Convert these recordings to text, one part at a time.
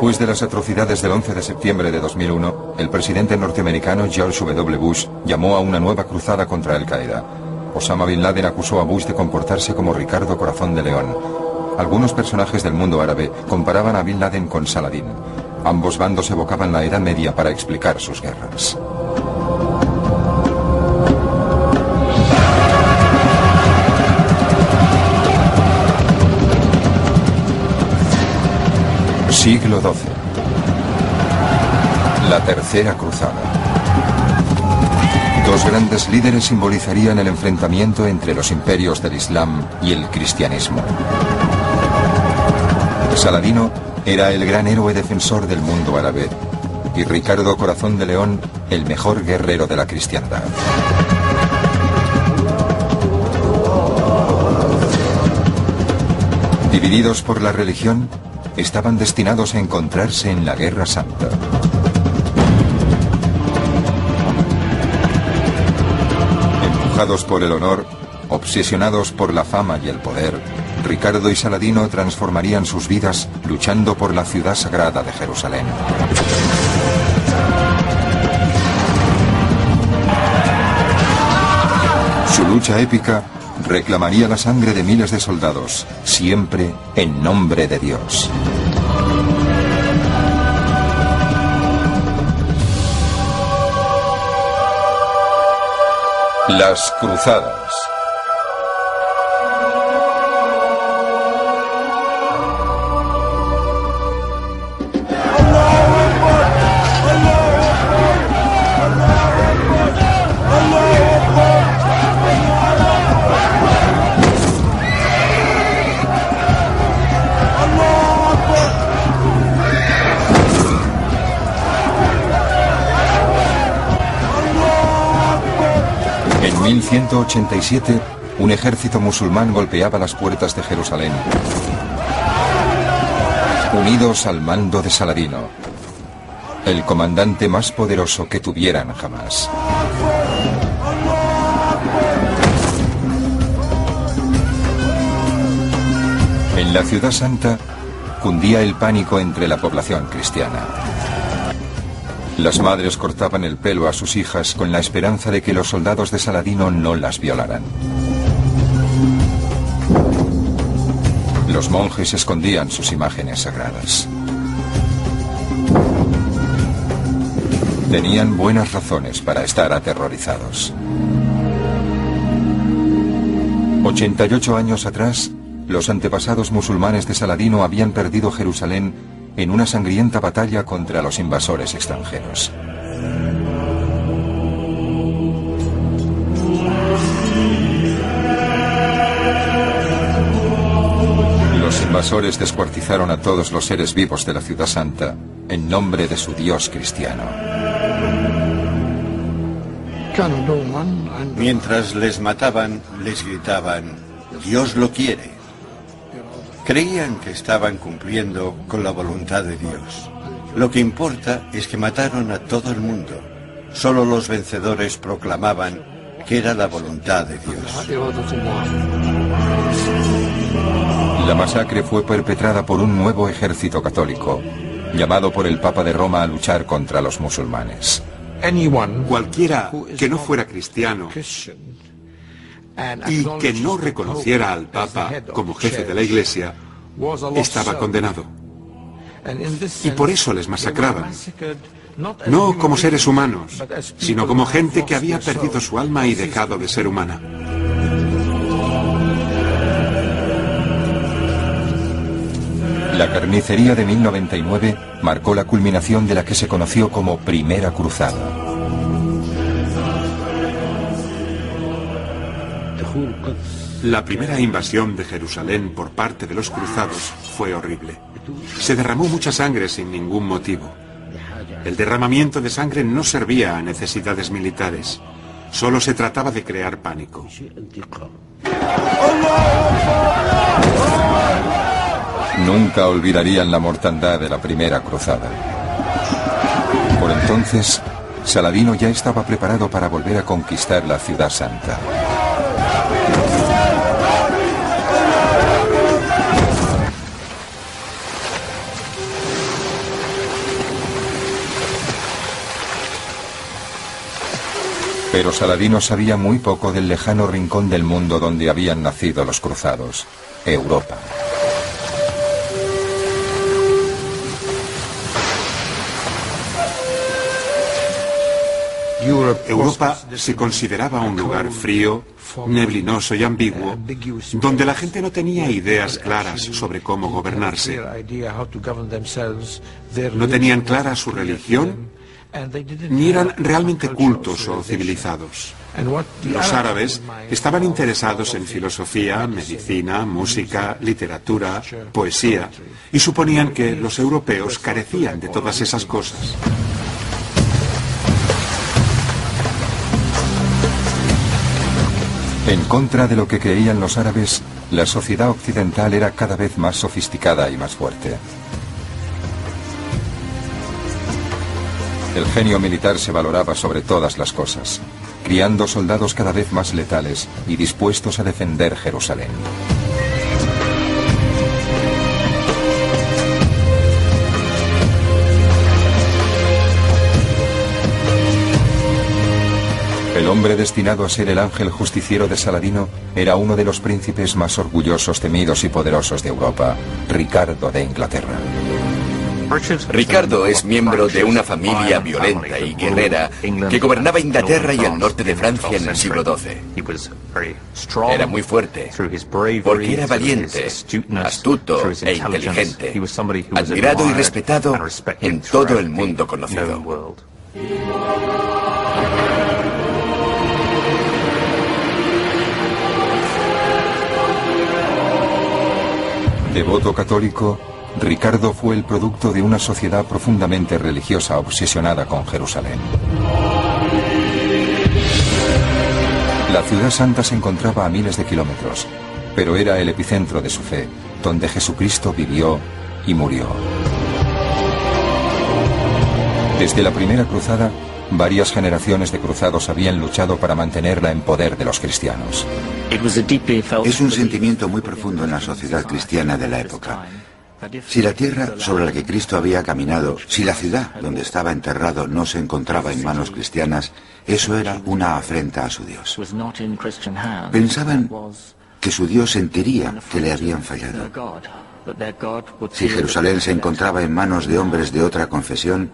Después de las atrocidades del 11 de septiembre de 2001, el presidente norteamericano George W. Bush llamó a una nueva cruzada contra Al-Qaeda. Osama Bin Laden acusó a Bush de comportarse como Ricardo Corazón de León. Algunos personajes del mundo árabe comparaban a Bin Laden con Saladín. Ambos bandos evocaban la Edad Media para explicar sus guerras. Siglo XII. La Tercera Cruzada. Dos grandes líderes simbolizarían el enfrentamiento entre los imperios del Islam y el cristianismo. Saladino era el gran héroe defensor del mundo árabe y Ricardo Corazón de León el mejor guerrero de la cristiandad. Divididos por la religión, estaban destinados a encontrarse en la Guerra Santa. Empujados por el honor, obsesionados por la fama y el poder, Ricardo y Saladino transformarían sus vidas luchando por la ciudad sagrada de Jerusalén. Su lucha épica reclamaría la sangre de miles de soldados, siempre en nombre de Dios. Las Cruzadas. En 1187, un ejército musulmán golpeaba las puertas de Jerusalén, unidos al mando de Saladino, el comandante más poderoso que tuvieran jamás. En la Ciudad Santa cundía el pánico entre la población cristiana. Las madres cortaban el pelo a sus hijas con la esperanza de que los soldados de Saladino no las violaran. Los monjes escondían sus imágenes sagradas. Tenían buenas razones para estar aterrorizados. 88 años atrás, los antepasados musulmanes de Saladino habían perdido Jerusalén en una sangrienta batalla contra los invasores extranjeros. Los invasores descuartizaron a todos los seres vivos de la Ciudad Santa en nombre de su Dios cristiano. Mientras les mataban, les gritaban, «Dios lo quiere». Creían que estaban cumpliendo con la voluntad de Dios. Lo que importa es que mataron a todo el mundo. Solo los vencedores proclamaban que era la voluntad de Dios. La masacre fue perpetrada por un nuevo ejército católico, llamado por el Papa de Roma a luchar contra los musulmanes. Cualquiera que no fuera cristiano y que no reconociera al Papa como jefe de la Iglesia, estaba condenado. Y por eso les masacraban. No como seres humanos, sino como gente que había perdido su alma y dejado de ser humana. La carnicería de 1099 marcó la culminación de la que se conoció como Primera Cruzada. La primera invasión de Jerusalén por parte de los cruzados fue horrible. Se derramó mucha sangre sin ningún motivo. El derramamiento de sangre no servía a necesidades militares. Solo se trataba de crear pánico. Nunca olvidarían la mortandad de la Primera Cruzada. Por entonces, Saladino ya estaba preparado para volver a conquistar la Ciudad Santa. Pero Saladino sabía muy poco del lejano rincón del mundo donde habían nacido los cruzados, Europa. Europa se consideraba un lugar frío, neblinoso y ambiguo, donde la gente no tenía ideas claras sobre cómo gobernarse. No tenían clara su religión, ni eran realmente cultos o civilizados. Los árabes estaban interesados en filosofía, medicina, música, literatura, poesía, y suponían que los europeos carecían de todas esas cosas. En contra de lo que creían los árabes, la sociedad occidental era cada vez más sofisticada y más fuerte. El genio militar se valoraba sobre todas las cosas, criando soldados cada vez más letales y dispuestos a defender Jerusalén. El hombre destinado a ser el ángel justiciero de Saladino era uno de los príncipes más orgullosos, temidos y poderosos de Europa, Ricardo de Inglaterra. Ricardo es miembro de una familia violenta y guerrera que gobernaba Inglaterra y el norte de Francia en el siglo XII. Era muy fuerte, porque era valiente, astuto e inteligente, admirado y respetado en todo el mundo conocido. Devoto católico, Ricardo fue el producto de una sociedad profundamente religiosa obsesionada con Jerusalén. La ciudad santa se encontraba a miles de kilómetros, pero era el epicentro de su fe, donde Jesucristo vivió y murió. Desde la primera cruzada, varias generaciones de cruzados habían luchado para mantenerla en poder de los cristianos. Es un sentimiento muy profundo en la sociedad cristiana de la época. Si la tierra sobre la que Cristo había caminado, si la ciudad donde estaba enterrado no se encontraba en manos cristianas, eso era una afrenta a su Dios. Pensaban que su Dios sentiría que le habían fallado. Si Jerusalén se encontraba en manos de hombres de otra confesión,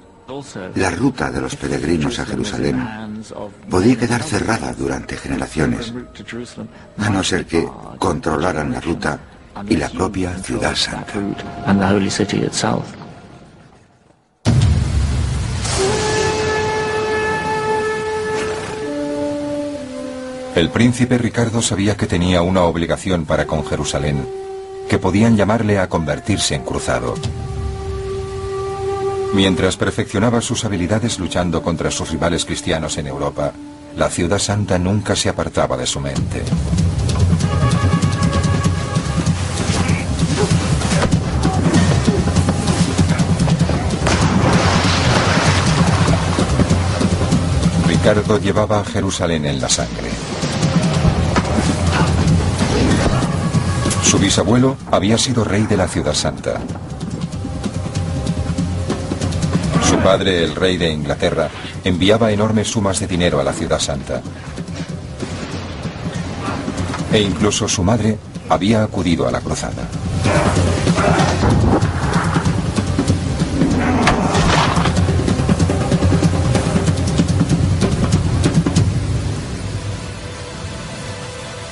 la ruta de los peregrinos a Jerusalén podía quedar cerrada durante generaciones, a no ser que controlaran la ruta y la propia ciudad santa. El príncipe Ricardo sabía que tenía una obligación para con Jerusalén, que podían llamarle a convertirse en cruzado. Mientras perfeccionaba sus habilidades luchando contra sus rivales cristianos en Europa, la ciudad santa nunca se apartaba de su mente. Ricardo llevaba a Jerusalén en la sangre. Su bisabuelo había sido rey de la ciudad santa. Su padre, el rey de Inglaterra, enviaba enormes sumas de dinero a la ciudad santa. E incluso su madre había acudido a la cruzada.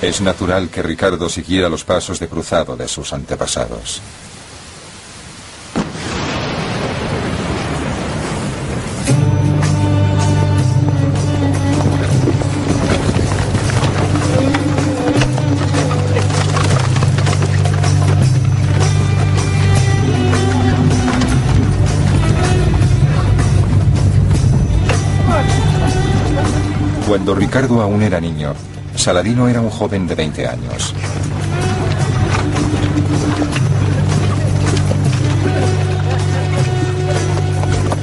Es natural que Ricardo siguiera los pasos de cruzado de sus antepasados. Cuando Ricardo aún era niño, Saladino era un joven de 20 años.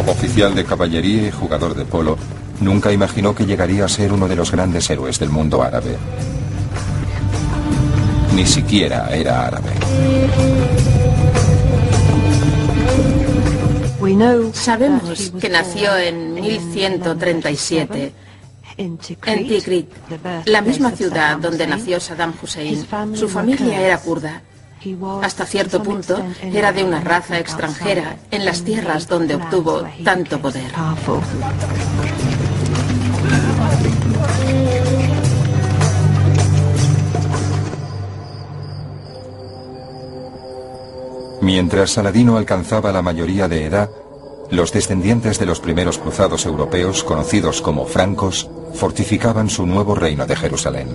Oficial de caballería y jugador de polo, nunca imaginó que llegaría a ser uno de los grandes héroes del mundo árabe. Ni siquiera era árabe. Sabemos que nació en 1137 En Tikrit, la misma ciudad donde nació Saddam Hussein, su familia era kurda. Hasta cierto punto, era de una raza extranjera en las tierras donde obtuvo tanto poder. Mientras Saladino alcanzaba la mayoría de edad, los descendientes de los primeros cruzados europeos, conocidos como francos, fortificaban su nuevo reino de Jerusalén.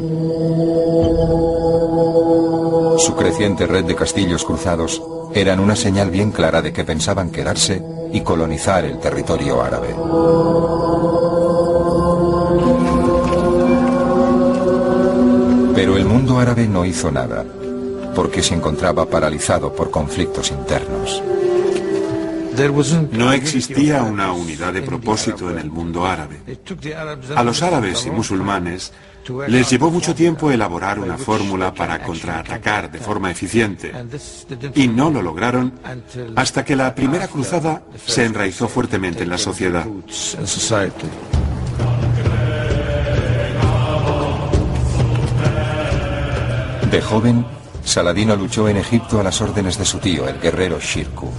Su creciente red de castillos cruzados eran una señal bien clara de que pensaban quedarse y colonizar el territorio árabe. Pero el mundo árabe no hizo nada, porque se encontraba paralizado por conflictos internos. No existía una unidad de propósito en el mundo árabe. A los árabes y musulmanes les llevó mucho tiempo elaborar una fórmula para contraatacar de forma eficiente, y no lo lograron hasta que la primera cruzada se enraizó fuertemente en la sociedad. De joven, Saladino luchó en Egipto a las órdenes de su tío, el guerrero Shirkuh.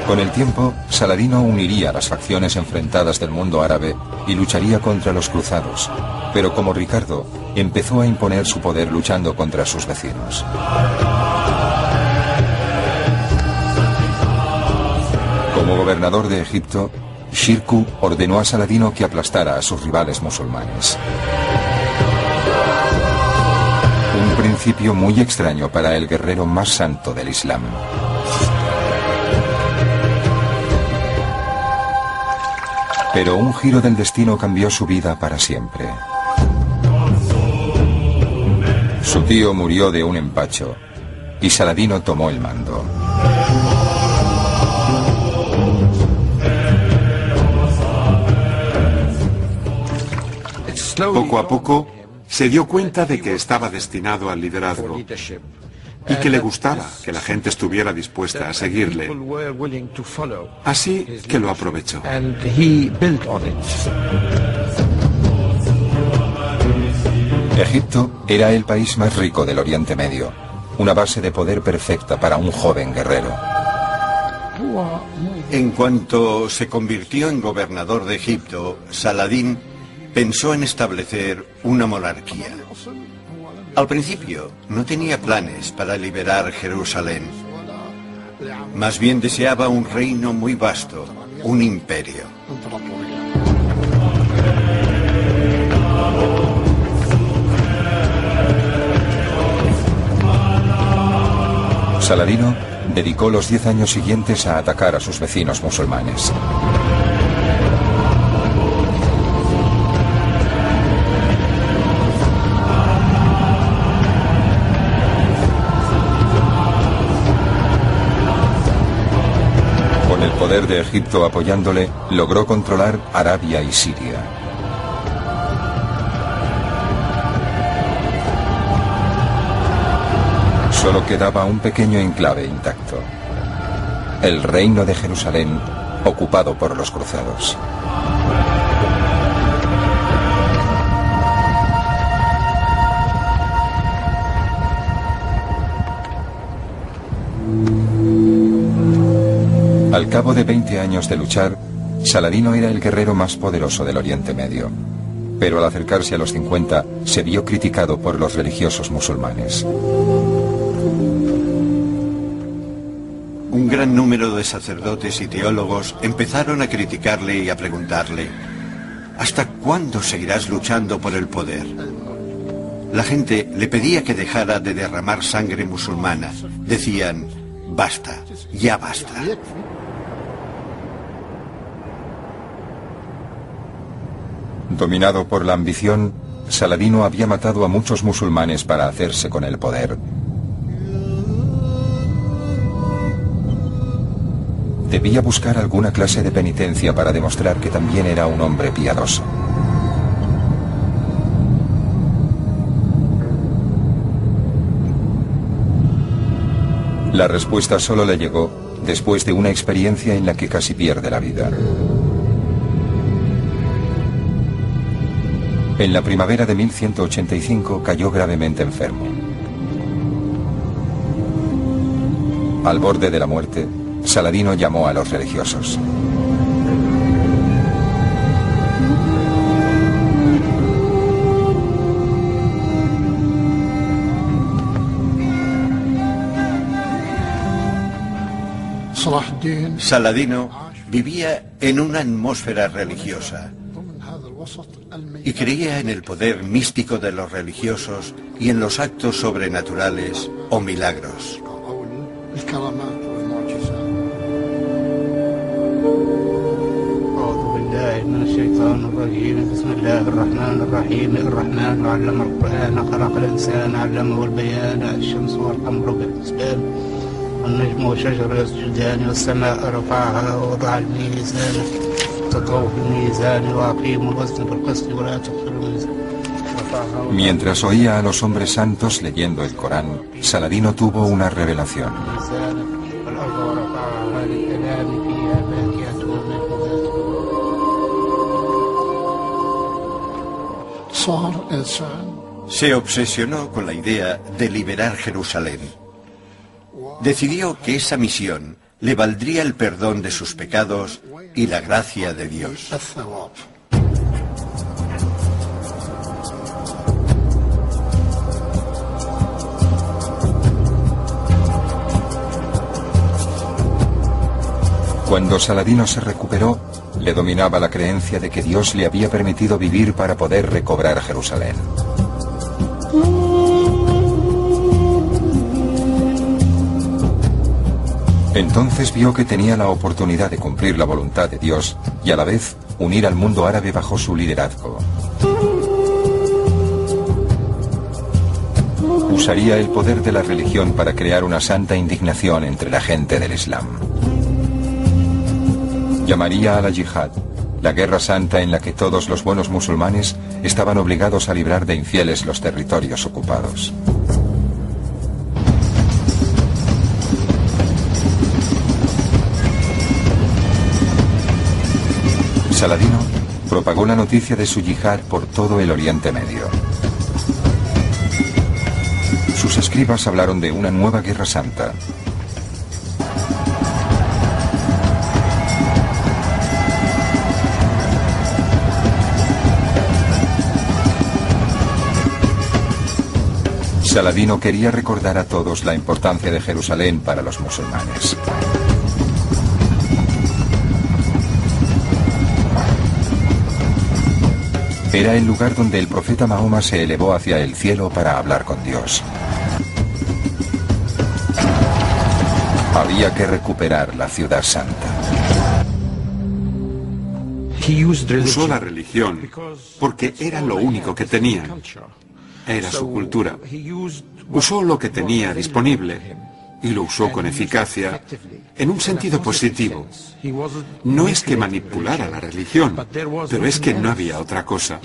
Con el tiempo, Saladino uniría las facciones enfrentadas del mundo árabe y lucharía contra los cruzados, pero como Ricardo, empezó a imponer su poder luchando contra sus vecinos. Como gobernador de Egipto, Shirkuh ordenó a Saladino que aplastara a sus rivales musulmanes. Un principio muy extraño para el guerrero más santo del Islam. Pero un giro del destino cambió su vida para siempre. Su tío murió de un empacho y Saladino tomó el mando. Poco a poco, se dio cuenta de que estaba destinado al liderazgo y que le gustaba que la gente estuviera dispuesta a seguirle. Así que lo aprovechó. Egipto era el país más rico del Oriente Medio, una base de poder perfecta para un joven guerrero. En cuanto se convirtió en gobernador de Egipto, Saladín pensó en establecer una monarquía. Al principio no tenía planes para liberar Jerusalén. Más bien deseaba un reino muy vasto, un imperio. Saladino dedicó los 10 años siguientes a atacar a sus vecinos musulmanes. Con el poder de Egipto apoyándole, logró controlar Arabia y Siria. Solo quedaba un pequeño enclave intacto: el reino de Jerusalén, ocupado por los cruzados. Al cabo de 20 años de luchar, Saladino era el guerrero más poderoso del Oriente Medio. Pero al acercarse a los 50, se vio criticado por los religiosos musulmanes. Un gran número de sacerdotes y teólogos empezaron a criticarle y a preguntarle: ¿hasta cuándo seguirás luchando por el poder? La gente le pedía que dejara de derramar sangre musulmana. Decían: basta, ya basta. Dominado por la ambición, Saladino había matado a muchos musulmanes para hacerse con el poder. Debía buscar alguna clase de penitencia para demostrar que también era un hombre piadoso. La respuesta solo le llegó después de una experiencia en la que casi pierde la vida. En la primavera de 1185 cayó gravemente enfermo. Al borde de la muerte, Saladino llamó a los religiosos. Saladino vivía en una atmósfera religiosa y creía en el poder místico de los religiosos y en los actos sobrenaturales o milagros. والنجم والشجر يسجدان والسماء رفعها ووضع الميزان تطوف الميزان وأقيموا الوزن بالقسط ولا تخسروا الميزان. Mientras oía a los hombres santos leyendo el Corán, Saladino tuvo una revelación. Se obsesionó con la idea de liberar Jerusalén. Decidió que esa misión le valdría el perdón de sus pecados y la gracia de Dios. Cuando Saladino se recuperó, le dominaba la creencia de que Dios le había permitido vivir para poder recobrar Jerusalén. Entonces vio que tenía la oportunidad de cumplir la voluntad de Dios y a la vez unir al mundo árabe bajo su liderazgo. Usaría el poder de la religión para crear una santa indignación entre la gente del Islam. Llamaría a la yihad, la guerra santa en la que todos los buenos musulmanes estaban obligados a librar de infieles los territorios ocupados. Saladino propagó la noticia de su yihad por todo el Oriente Medio. Sus escribas hablaron de una nueva guerra santa. Saladino quería recordar a todos la importancia de Jerusalén para los musulmanes. Era el lugar donde el profeta Mahoma se elevó hacia el cielo para hablar con Dios. Había que recuperar la ciudad santa. Usó la religión porque era lo único que tenían. Era su cultura. Usó lo que tenía disponible y lo usó con eficacia en un sentido positivo. No es que manipulara la religión, pero es que no había otra cosa.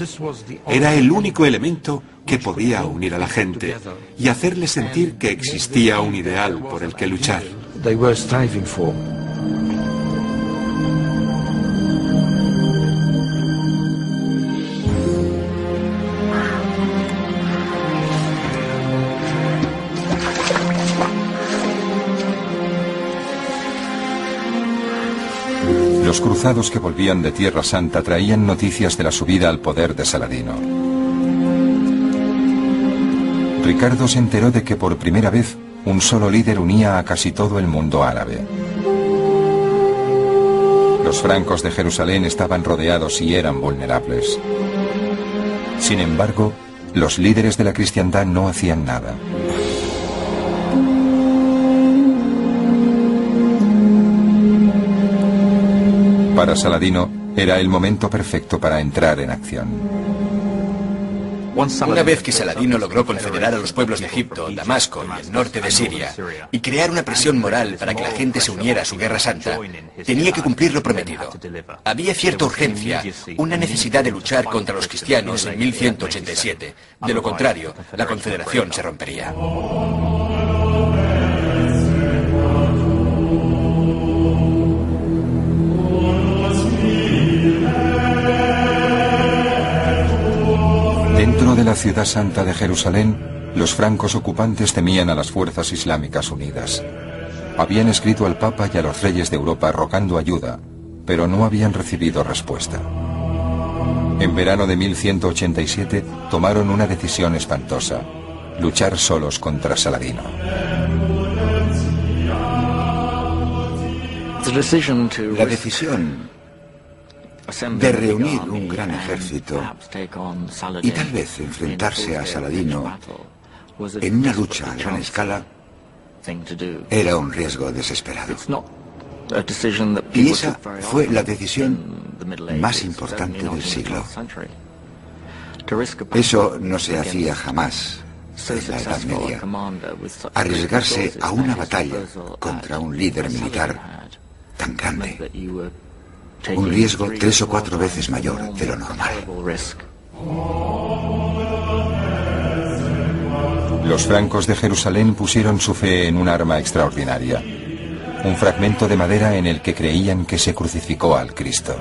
Era el único elemento que podía unir a la gente y hacerle sentir que existía un ideal por el que luchar. Los cruzados que volvían de Tierra Santa traían noticias de la subida al poder de Saladino. Ricardo se enteró de que por primera vez un solo líder unía a casi todo el mundo árabe. Los francos de Jerusalén estaban rodeados y eran vulnerables. Sin embargo, los líderes de la cristiandad no hacían nada. Para Saladino, era el momento perfecto para entrar en acción. Una vez que Saladino logró confederar a los pueblos de Egipto, Damasco y el norte de Siria, y crear una presión moral para que la gente se uniera a su guerra santa, tenía que cumplir lo prometido. Había cierta urgencia, una necesidad de luchar contra los cristianos en 1187. De lo contrario, la confederación se rompería. ciudad santa de Jerusalén, los francos ocupantes temían a las fuerzas islámicas unidas. Habían escrito al Papa y a los reyes de Europa rogando ayuda, pero no habían recibido respuesta. En verano de 1187 tomaron una decisión espantosa: luchar solos contra Saladino. La decisión de reunir un gran ejército y tal vez enfrentarse a Saladino en una lucha a gran escala era un riesgo desesperado. Y esa fue la decisión más importante del siglo. Eso no se hacía jamás en la Edad Media. Arriesgarse a una batalla contra un líder militar tan grande. Un riesgo 3 o 4 veces mayor de lo normal. Los francos de Jerusalén pusieron su fe en un arma extraordinaria, un fragmento de madera en el que creían que se crucificó al Cristo.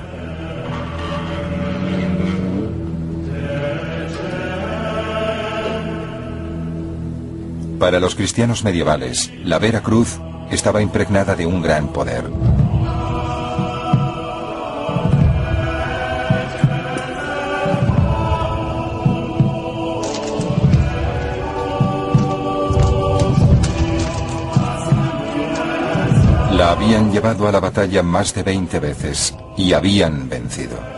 Para los cristianos medievales, la Vera Cruz estaba impregnada de un gran poder. La habían llevado a la batalla más de 20 veces y habían vencido.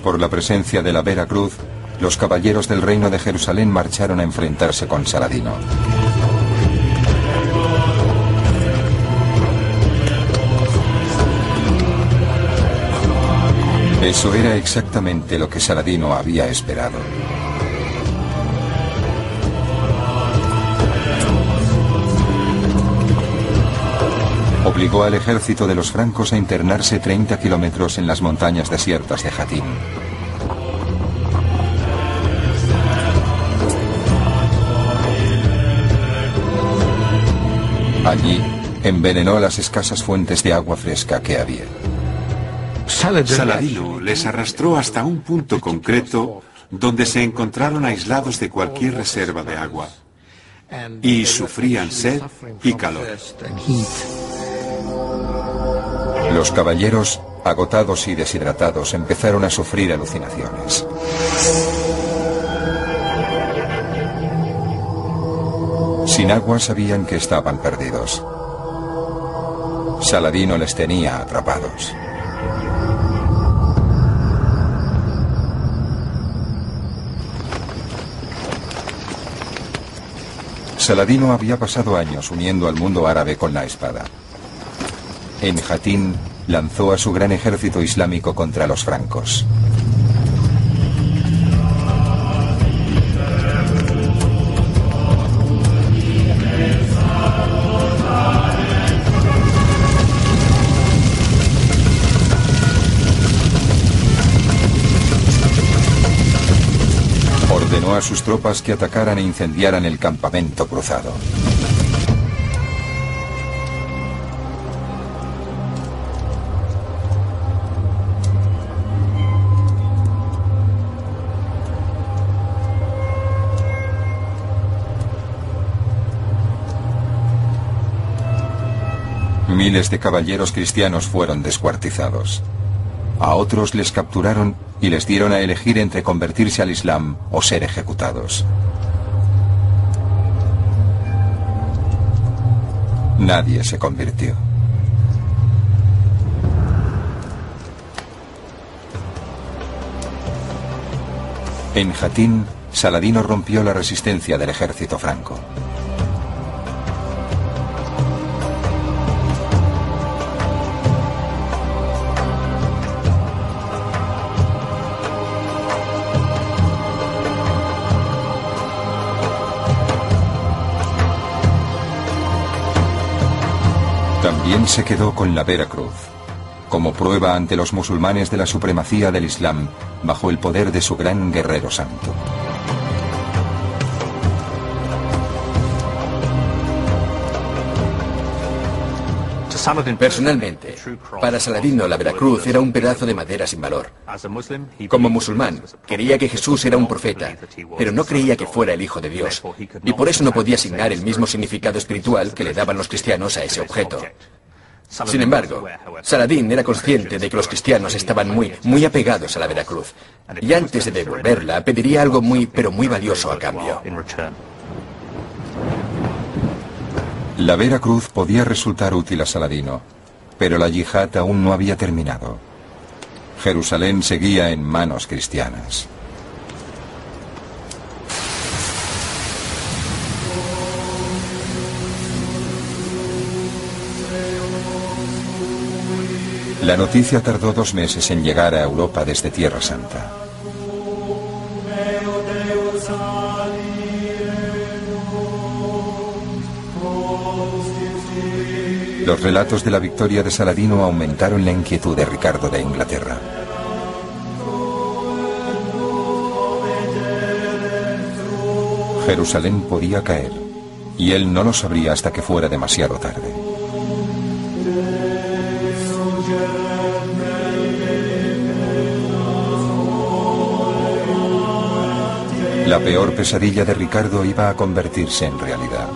Por la presencia de la Vera Cruz, los caballeros del reino de Jerusalén marcharon a enfrentarse con Saladino. Eso era exactamente lo que Saladino había esperado. Obligó al ejército de los francos a internarse 30 kilómetros en las montañas desiertas de Jatín. Allí envenenó las escasas fuentes de agua fresca que había. Saladino les arrastró hasta un punto concreto donde se encontraron aislados de cualquier reserva de agua y sufrían sed y calor. Los caballeros, agotados y deshidratados, empezaron a sufrir alucinaciones. Sin agua sabían que estaban perdidos. Saladino les tenía atrapados. Saladino había pasado años uniendo al mundo árabe con la espada. En Jatín lanzó a su gran ejército islámico contra los francos. Ordenó a sus tropas que atacaran e incendiaran el campamento cruzado. Miles de caballeros cristianos fueron descuartizados. A otros les capturaron y les dieron a elegir entre convertirse al Islam o ser ejecutados. Nadie se convirtió. En Jatín, Saladino rompió la resistencia del ejército franco. También se quedó con la Vera Cruz, como prueba ante los musulmanes de la supremacía del Islam bajo el poder de su gran guerrero santo. Personalmente, para Saladino la Veracruz era un pedazo de madera sin valor. Como musulmán, creía que Jesús era un profeta, pero no creía que fuera el Hijo de Dios, y por eso no podía asignar el mismo significado espiritual que le daban los cristianos a ese objeto. Sin embargo, Saladín era consciente de que los cristianos estaban muy apegados a la Veracruz, y antes de devolverla pediría algo pero muy valioso a cambio. La Vera Cruz podía resultar útil a Saladino, pero la yihad aún no había terminado. Jerusalén seguía en manos cristianas. La noticia tardó 2 meses en llegar a Europa desde Tierra Santa. Los relatos de la victoria de Saladino aumentaron la inquietud de Ricardo de Inglaterra. Jerusalén podía caer, y él no lo sabría hasta que fuera demasiado tarde. La peor pesadilla de Ricardo iba a convertirse en realidad.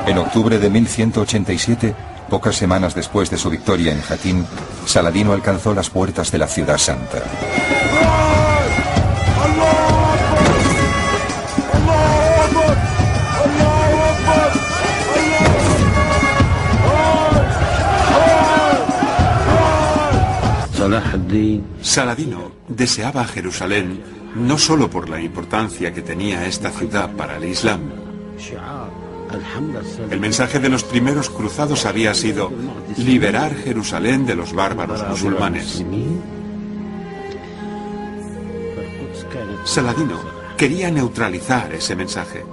En octubre de 1187, pocas semanas después de su victoria en Jatín, Saladino alcanzó las puertas de la ciudad santa. Saladino deseaba Jerusalén no solo por la importancia que tenía esta ciudad para el Islam. El mensaje de los primeros cruzados había sido liberar Jerusalén de los bárbaros musulmanes. Saladino quería neutralizar ese mensaje.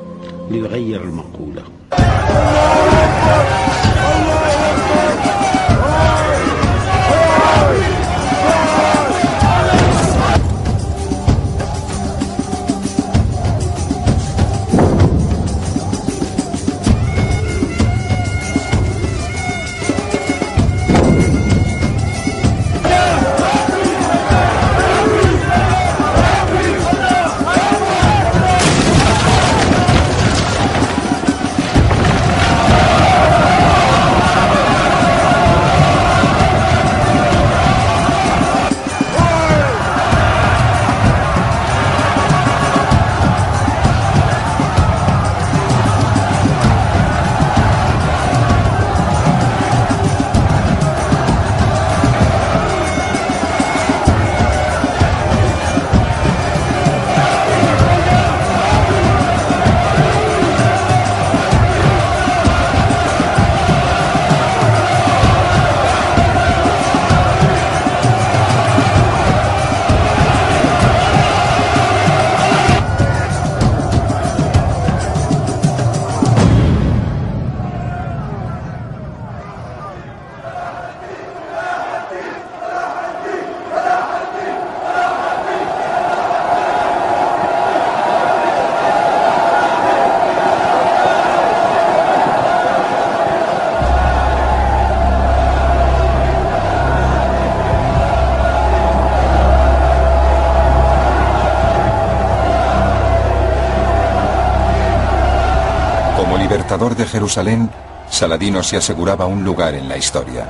Libertador de Jerusalén, Saladino se aseguraba un lugar en la historia.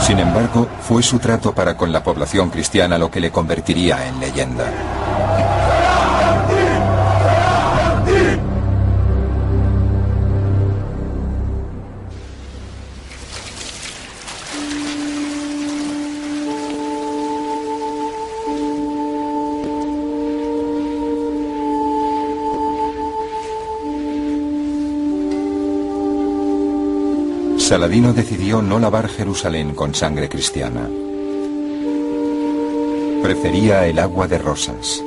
Sin embargo, fue su trato para con la población cristiana lo que le convertiría en leyenda. Saladino decidió no lavar Jerusalén con sangre cristiana. Prefería el agua de rosas.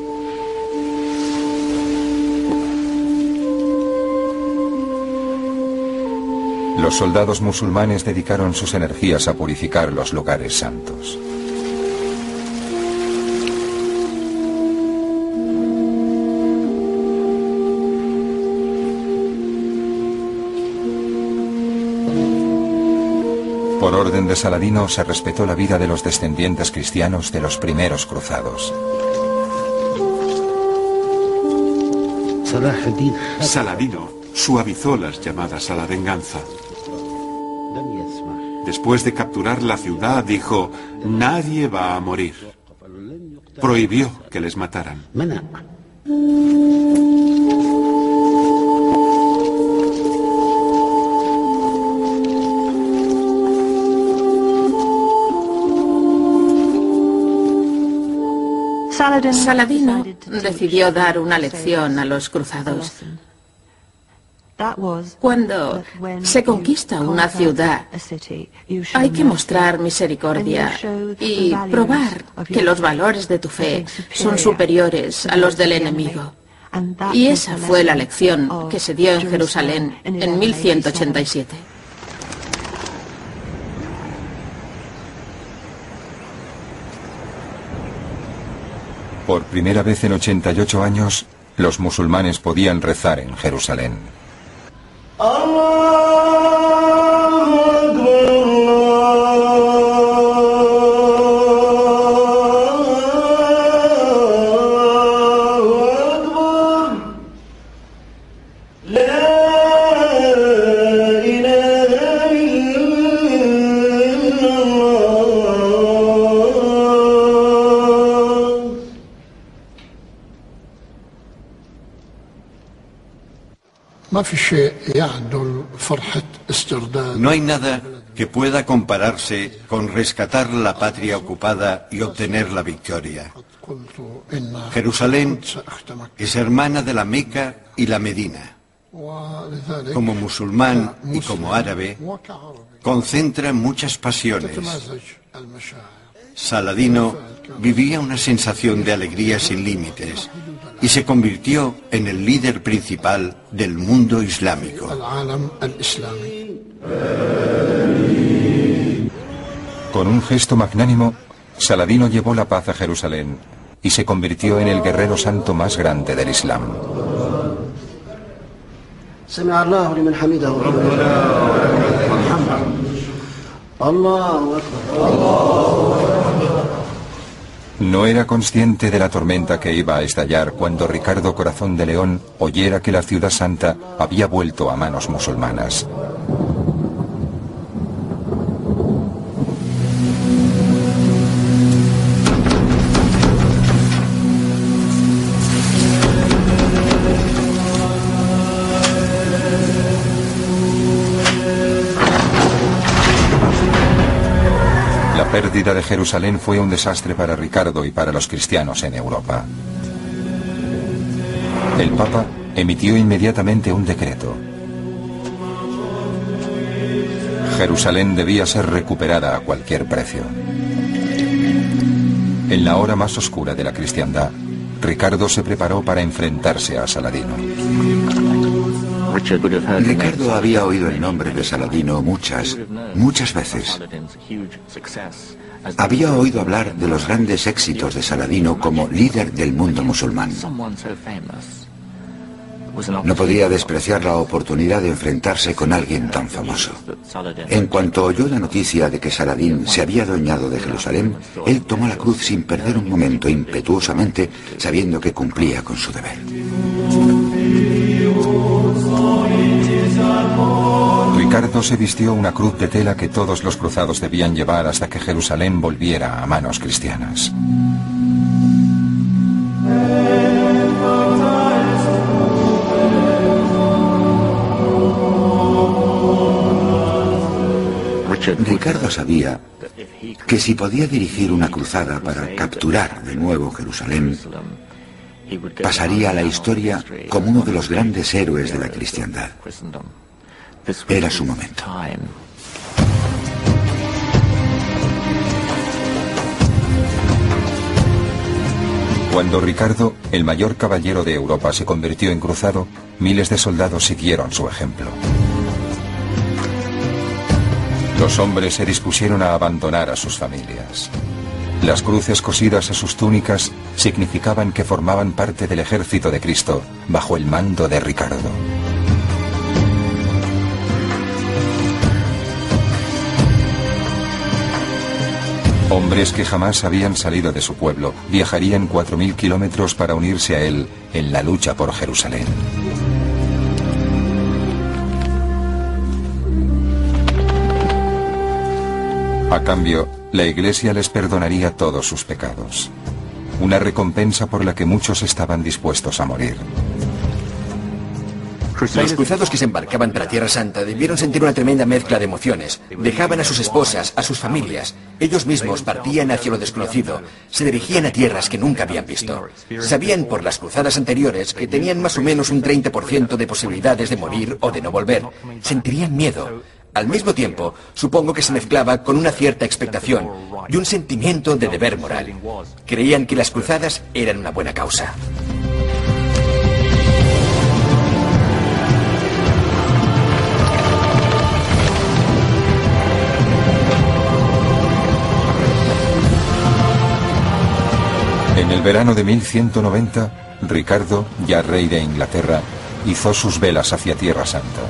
Los soldados musulmanes dedicaron sus energías a purificar los lugares santos. Por orden de Saladino se respetó la vida de los descendientes cristianos de los primeros cruzados. Saladino suavizó las llamadas a la venganza. Después de capturar la ciudad, dijo: nadie va a morir. Prohibió que les mataran. Saladino decidió dar una lección a los cruzados. Cuando se conquista una ciudad, hay que mostrar misericordia y probar que los valores de tu fe son superiores a los del enemigo. Y esa fue la lección que se dio en Jerusalén en 1187. Por primera vez en 88 años, los musulmanes podían rezar en Jerusalén. No hay nada que pueda compararse con rescatar la patria ocupada y obtener la victoria. Jerusalén es hermana de la Meca y la Medina. Como musulmán y como árabe, concentra muchas pasiones. Saladino vivía una sensación de alegría sin límites y se convirtió en el líder principal del mundo islámico. Con un gesto magnánimo, Saladino llevó la paz a Jerusalén y se convirtió en el guerrero santo más grande del Islam. No era consciente de la tormenta que iba a estallar cuando Ricardo Corazón de León oyera que la ciudad santa había vuelto a manos musulmanas. La pérdida de Jerusalén fue un desastre para Ricardo y para los cristianos en Europa. El Papa emitió inmediatamente un decreto. Jerusalén debía ser recuperada a cualquier precio. En la hora más oscura de la cristiandad, Ricardo se preparó para enfrentarse a Saladino. Ricardo había oído el nombre de Saladino muchas veces. Había oído hablar de los grandes éxitos de Saladino como líder del mundo musulmán. No podía despreciar la oportunidad de enfrentarse con alguien tan famoso. En cuanto oyó la noticia de que Saladín se había adueñado de Jerusalén, él tomó la cruz sin perder un momento, impetuosamente, sabiendo que cumplía con su deber. Ricardo se vistió una cruz de tela que todos los cruzados debían llevar hasta que Jerusalén volviera a manos cristianas. Ricardo sabía que si podía dirigir una cruzada para capturar de nuevo Jerusalén, pasaría a la historia como uno de los grandes héroes de la cristiandad. Era su momento. Cuando Ricardo, el mayor caballero de Europa, se convirtió en cruzado, miles de soldados siguieron su ejemplo. Los hombres se dispusieron a abandonar a sus familias. Las cruces cosidas a sus túnicas significaban que formaban parte del ejército de Cristo bajo el mando de Ricardo. Hombres que jamás habían salido de su pueblo viajarían 4000 kilómetros para unirse a él en la lucha por Jerusalén. A cambio, la Iglesia les perdonaría todos sus pecados. Una recompensa por la que muchos estaban dispuestos a morir. Los cruzados que se embarcaban para Tierra Santa debieron sentir una tremenda mezcla de emociones. Dejaban a sus esposas, a sus familias. Ellos mismos partían hacia lo desconocido. Se dirigían a tierras que nunca habían visto. Sabían por las cruzadas anteriores que tenían más o menos un 30% de posibilidades de morir o de no volver. Sentirían miedo. Al mismo tiempo, supongo que se mezclaba con una cierta expectación y un sentimiento de deber moral. Creían que las cruzadas eran una buena causa. En el verano de 1190, Ricardo, ya rey de Inglaterra, izó sus velas hacia Tierra Santa.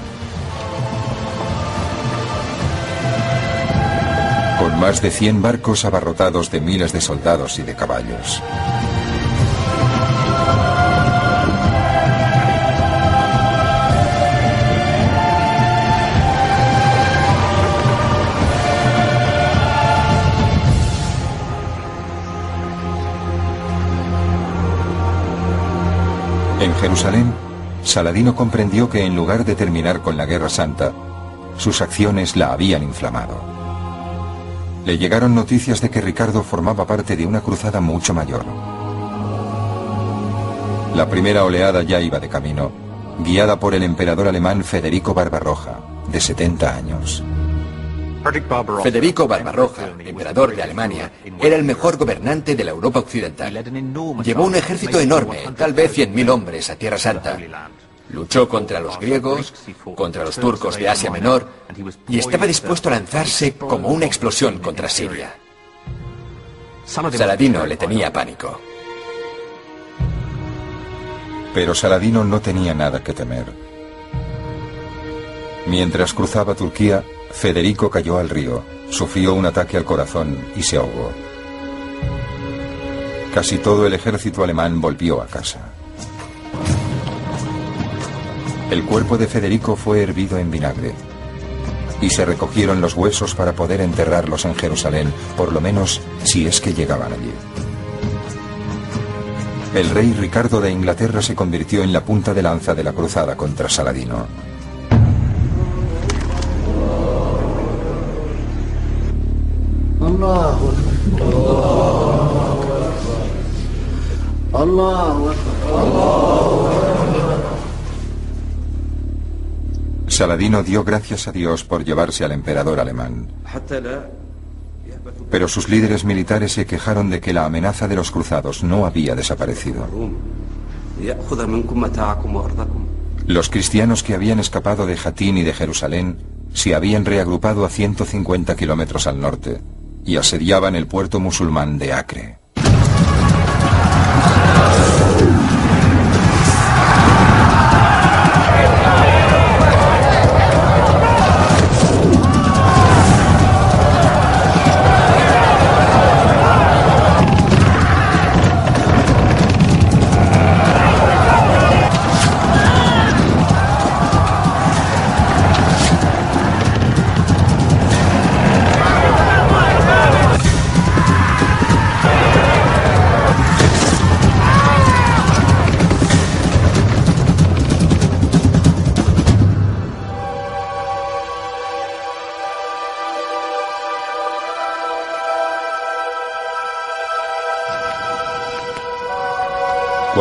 Con más de 100 barcos abarrotados de miles de soldados y de caballos. En Jerusalén, Saladino comprendió que en lugar de terminar con la Guerra Santa, sus acciones la habían inflamado. Le llegaron noticias de que Ricardo formaba parte de una cruzada mucho mayor. La primera oleada ya iba de camino, guiada por el emperador alemán Federico Barbarroja, de 70 años. Federico Barbarroja, emperador de Alemania, era el mejor gobernante de la Europa occidental. Llevó un ejército enorme, tal vez 100.000 hombres, a Tierra Santa. Luchó contra los griegos, contra los turcos de Asia Menor, y estaba dispuesto a lanzarse como una explosión contra Siria. Saladino le tenía pánico. Pero Saladino no tenía nada que temer. Mientras cruzaba Turquía, Federico cayó al río, sufrió un ataque al corazón y se ahogó. Casi todo el ejército alemán volvió a casa. El cuerpo de Federico fue hervido en vinagre y se recogieron los huesos para poder enterrarlos en Jerusalén, por lo menos si es que llegaban allí. El rey Ricardo de Inglaterra se convirtió en la punta de lanza de la cruzada contra Saladino. Saladino dio gracias a Dios por llevarse al emperador alemán. Pero sus líderes militares se quejaron de que la amenaza de los cruzados no había desaparecido. Los cristianos que habían escapado de Jatín y de Jerusalén se habían reagrupado a 150 kilómetros al norte y asediaban el puerto musulmán de Acre.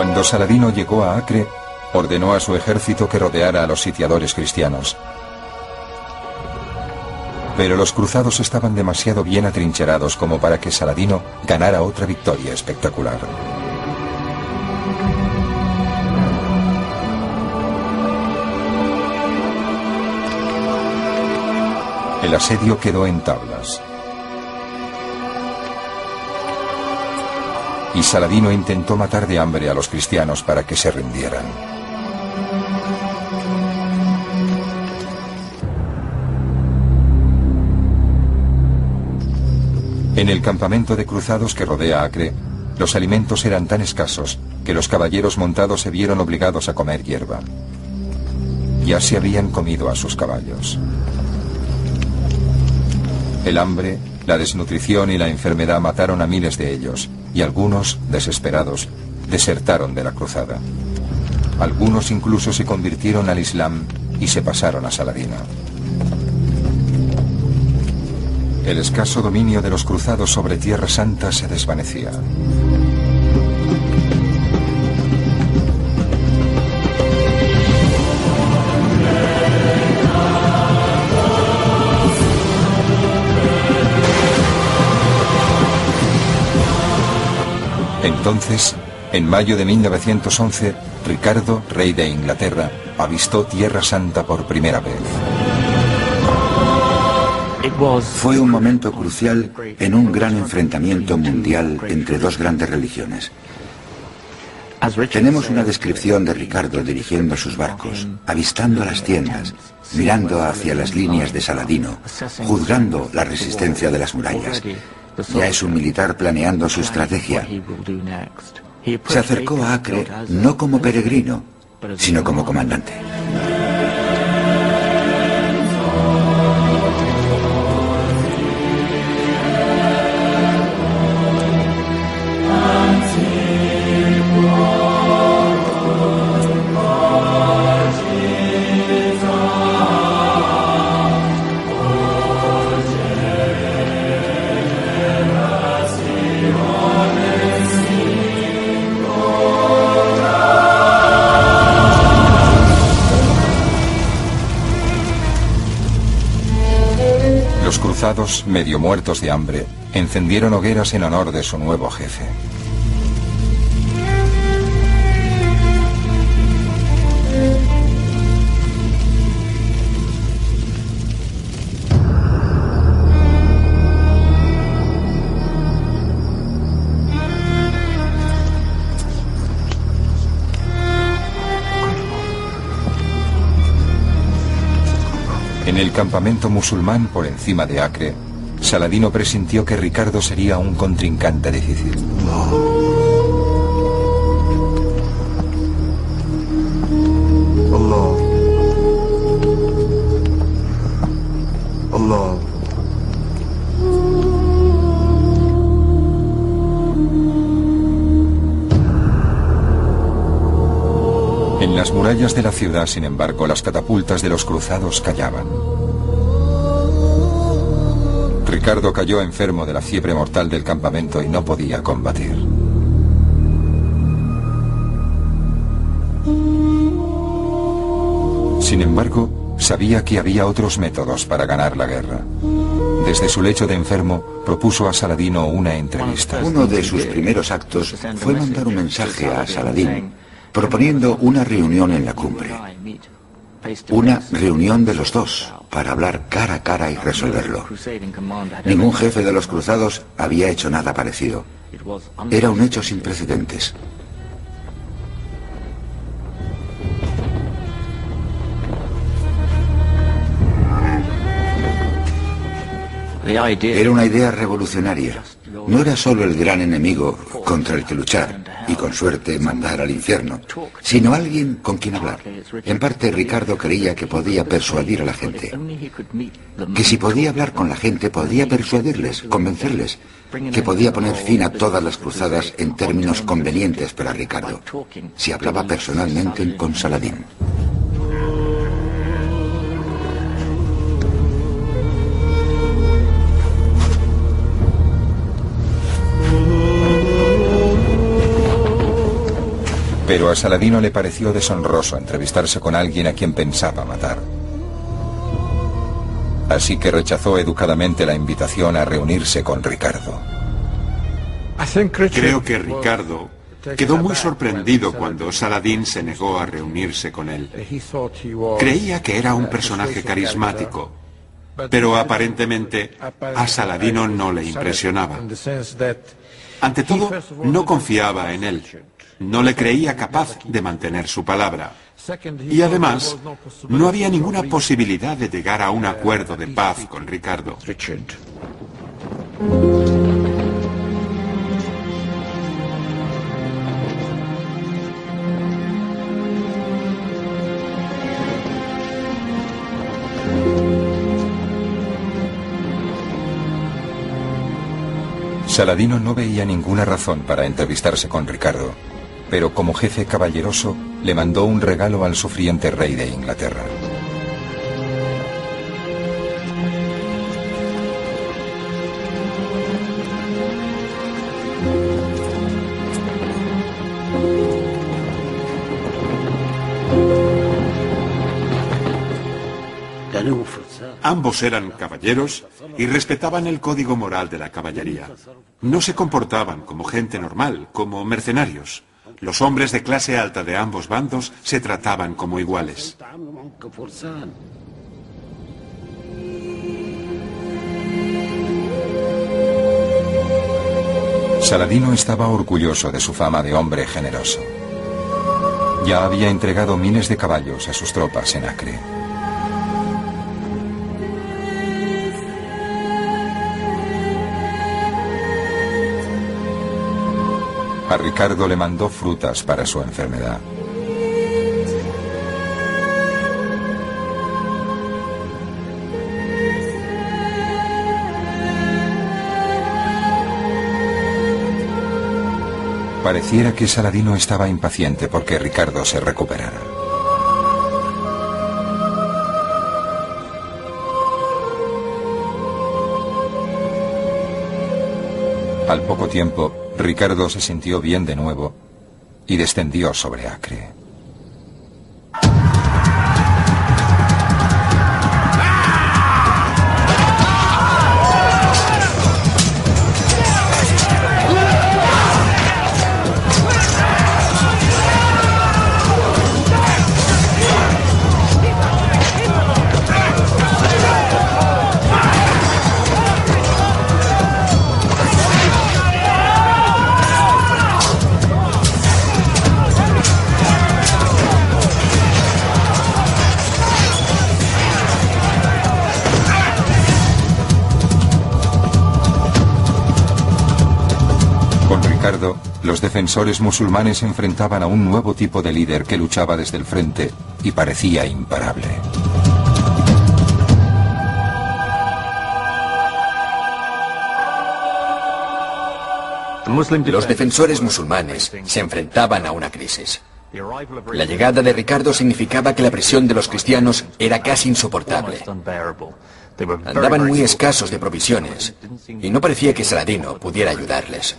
Cuando Saladino llegó a Acre, ordenó a su ejército que rodeara a los sitiadores cristianos. Pero los cruzados estaban demasiado bien atrincherados como para que Saladino ganara otra victoria espectacular. El asedio quedó en tablas. Y Saladino intentó matar de hambre a los cristianos para que se rindieran. En el campamento de cruzados que rodea Acre, los alimentos eran tan escasos que los caballeros montados se vieron obligados a comer hierba. Ya se habían comido a sus caballos. El hambre, la desnutrición y la enfermedad mataron a miles de ellos, y algunos, desesperados, desertaron de la cruzada. Algunos incluso se convirtieron al Islam y se pasaron a Saladino. El escaso dominio de los cruzados sobre Tierra Santa se desvanecía. Entonces, en mayo de 1911, Ricardo, rey de Inglaterra, avistó Tierra Santa por primera vez. Fue un momento crucial en un gran enfrentamiento mundial entre dos grandes religiones. Tenemos una descripción de Ricardo dirigiendo sus barcos, avistando las tiendas, mirando hacia las líneas de Saladino, juzgando la resistencia de las murallas. Ya es un militar planeando su estrategia. Se acercó a Acre no como peregrino, sino como comandante. Los cruzados, medio muertos de hambre, encendieron hogueras en honor de su nuevo jefe. En el campamento musulmán por encima de Acre, Saladino presintió que Ricardo sería un contrincante difícil. Allah. Allah. En las murallas de la ciudad, sin embargo, las catapultas de los cruzados callaban. Ricardo cayó enfermo de la fiebre mortal del campamento y no podía combatir. Sin embargo, sabía que había otros métodos para ganar la guerra. Desde su lecho de enfermo, propuso a Saladino una entrevista. Uno de sus primeros actos fue mandar un mensaje a Saladino, proponiendo una reunión en la cumbre. Una reunión de los dos, para hablar cara a cara y resolverlo. Ningún jefe de los cruzados había hecho nada parecido. Era un hecho sin precedentes. Era una idea revolucionaria. No era solo el gran enemigo contra el que luchar y con suerte mandar al infierno, sino alguien con quien hablar. En parte Ricardo creía que podía persuadir a la gente, que si podía hablar con la gente podía persuadirles, convencerles, que podía poner fin a todas las cruzadas en términos convenientes para Ricardo, si hablaba personalmente con Saladín. Pero a Saladino le pareció deshonroso entrevistarse con alguien a quien pensaba matar. Así que rechazó educadamente la invitación a reunirse con Ricardo. Creo que Ricardo quedó muy sorprendido cuando Saladín se negó a reunirse con él. Creía que era un personaje carismático, Pero aparentemente a Saladino no le impresionaba. Ante todo, no confiaba en él. No le creía capaz de mantener su palabra. Y además, no había ninguna posibilidad de llegar a un acuerdo de paz con Ricardo. Saladino no veía ninguna razón para entrevistarse con Ricardo, pero como jefe caballeroso le mandó un regalo al sufriente rey de Inglaterra. Ambos eran caballeros y respetaban el código moral de la caballería. No se comportaban como gente normal, como mercenarios. Los hombres de clase alta de ambos bandos se trataban como iguales. Saladino estaba orgulloso de su fama de hombre generoso. Ya había entregado miles de caballos a sus tropas en Acre. A Ricardo le mandó frutas para su enfermedad. Pareciera que Saladino estaba impaciente porque Ricardo se recuperara. Al poco tiempo, Ricardo se sintió bien de nuevo y descendió sobre Acre. Los defensores musulmanes se enfrentaban a un nuevo tipo de líder que luchaba desde el frente y parecía imparable. Los defensores musulmanes se enfrentaban a una crisis. La llegada de Ricardo significaba que la presión de los cristianos era casi insoportable. Andaban muy escasos de provisiones y no parecía que Saladino pudiera ayudarles.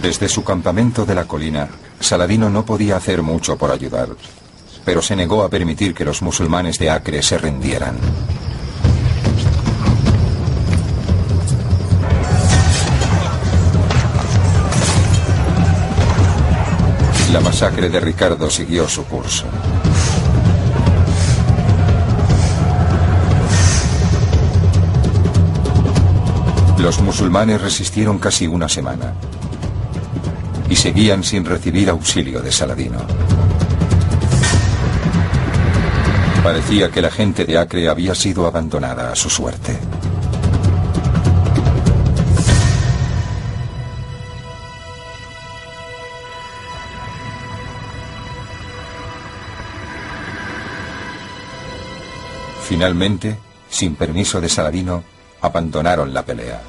Desde su campamento de la colina, Saladino no podía hacer mucho por ayudar, pero se negó a permitir que los musulmanes de Acre se rindieran. La masacre de Ricardo siguió su curso. Los musulmanes resistieron casi una semana y seguían sin recibir auxilio de Saladino. Parecía que la gente de Acre había sido abandonada a su suerte. Finalmente, sin permiso de Saladino, abandonaron la pelea.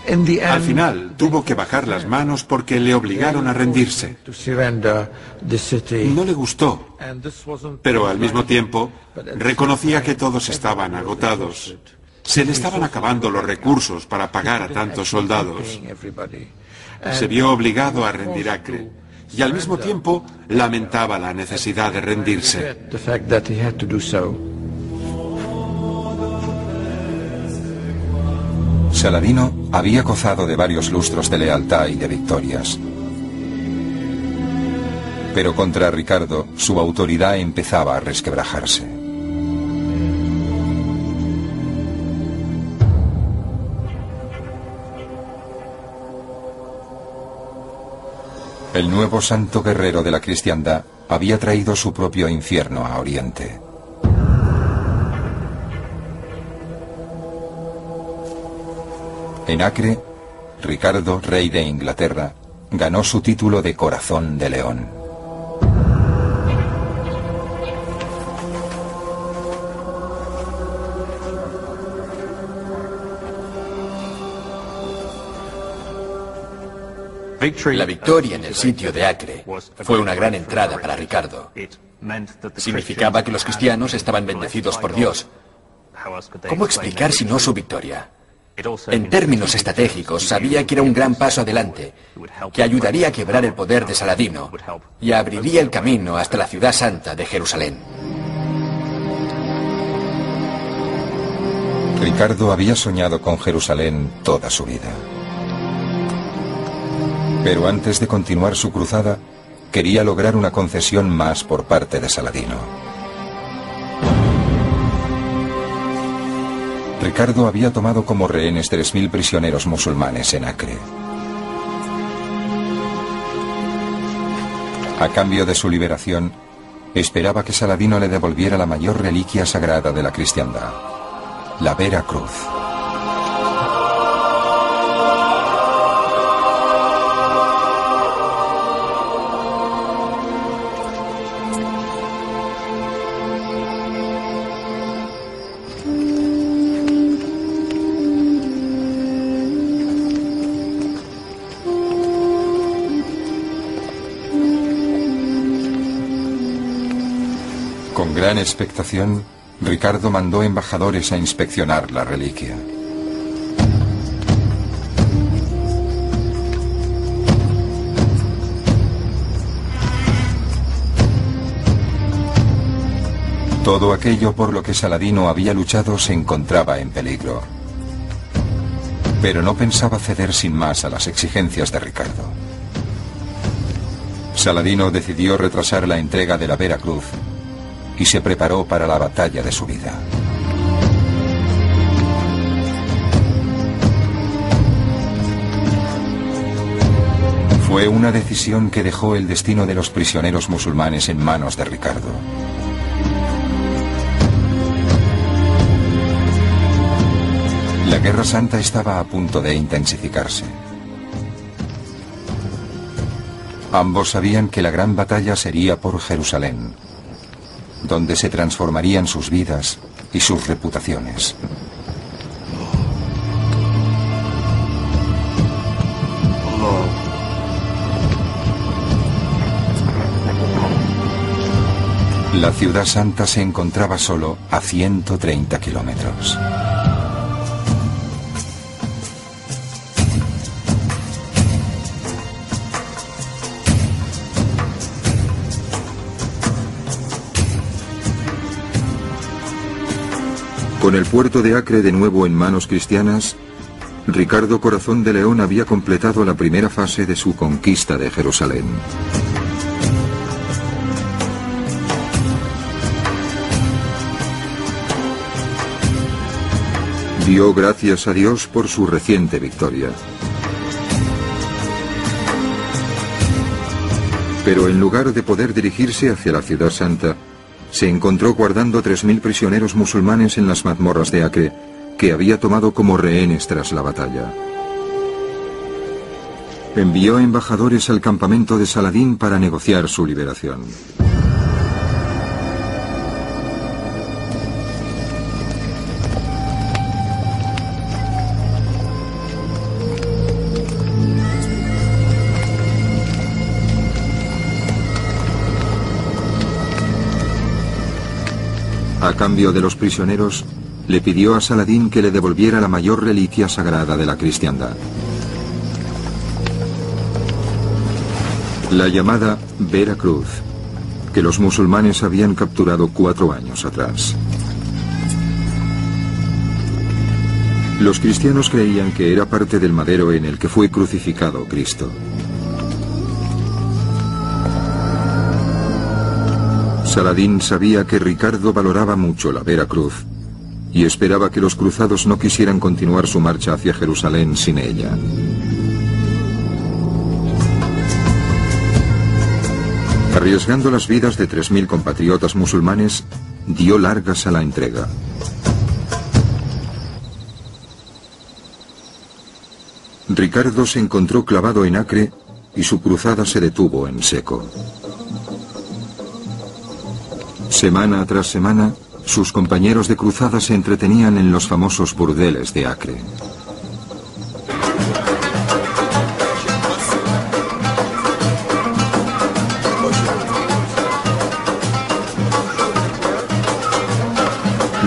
Al final, tuvo que bajar las manos porque le obligaron a rendirse. No le gustó, pero al mismo tiempo reconocía que todos estaban agotados. Se le estaban acabando los recursos para pagar a tantos soldados. Se vio obligado a rendir Acre y al mismo tiempo lamentaba la necesidad de rendirse. Saladino había gozado de varios lustros de lealtad y de victorias. Pero contra Ricardo, su autoridad empezaba a resquebrajarse. El nuevo santo guerrero de la cristiandad había traído su propio infierno a Oriente. En Acre, Ricardo, rey de Inglaterra, ganó su título de Corazón de León. La victoria en el sitio de Acre fue una gran entrada para Ricardo. Significaba que los cristianos estaban bendecidos por Dios. ¿Cómo explicar si no su victoria? En términos estratégicos, sabía que era un gran paso adelante, que ayudaría a quebrar el poder de Saladino y abriría el camino hasta la ciudad santa de Jerusalén. Ricardo había soñado con Jerusalén toda su vida. Pero antes de continuar su cruzada, quería lograr una concesión más por parte de Saladino. Ricardo había tomado como rehenes 3.000 prisioneros musulmanes en Acre. A cambio de su liberación, esperaba que Saladino le devolviera la mayor reliquia sagrada de la cristiandad, la Vera Cruz. Con gran expectación, Ricardo mandó embajadores a inspeccionar la reliquia. Todo aquello por lo que Saladino había luchado se encontraba en peligro. Pero no pensaba ceder sin más a las exigencias de Ricardo. Saladino decidió retrasar la entrega de la Vera Cruz y se preparó para la batalla de su vida. Fue una decisión que dejó el destino de los prisioneros musulmanes en manos de Ricardo. La Guerra Santa estaba a punto de intensificarse. Ambos sabían que la gran batalla sería por Jerusalén, donde se transformarían sus vidas y sus reputaciones. La ciudad santa se encontraba solo a 130 kilómetros. Con el puerto de Acre de nuevo en manos cristianas, Ricardo Corazón de León había completado la primera fase de su conquista de Jerusalén. Dio gracias a Dios por su reciente victoria. Pero en lugar de poder dirigirse hacia la ciudad santa, se encontró guardando 3.000 prisioneros musulmanes en las mazmorras de Acre, que había tomado como rehenes tras la batalla. Envió embajadores al campamento de Saladín para negociar su liberación. A cambio de los prisioneros, le pidió a Saladín que le devolviera la mayor reliquia sagrada de la cristiandad, la llamada Vera Cruz, que los musulmanes habían capturado 4 años atrás. Los cristianos creían que era parte del madero en el que fue crucificado Cristo. Saladín sabía que Ricardo valoraba mucho la Vera Cruz y esperaba que los cruzados no quisieran continuar su marcha hacia Jerusalén sin ella. Arriesgando las vidas de 3.000 compatriotas musulmanes, dio largas a la entrega. Ricardo se encontró clavado en Acre y su cruzada se detuvo en seco. Semana tras semana, sus compañeros de cruzada se entretenían en los famosos burdeles de Acre.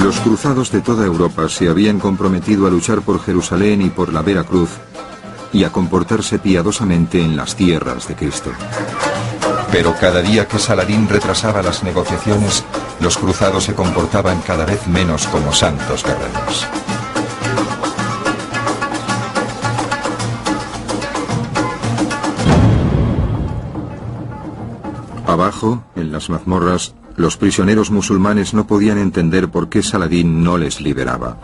Los cruzados de toda Europa se habían comprometido a luchar por Jerusalén y por la Vera Cruz y a comportarse piadosamente en las tierras de Cristo. Pero cada día que Saladín retrasaba las negociaciones, los cruzados se comportaban cada vez menos como santos guerreros. Abajo, en las mazmorras, los prisioneros musulmanes no podían entender por qué Saladín no les liberaba.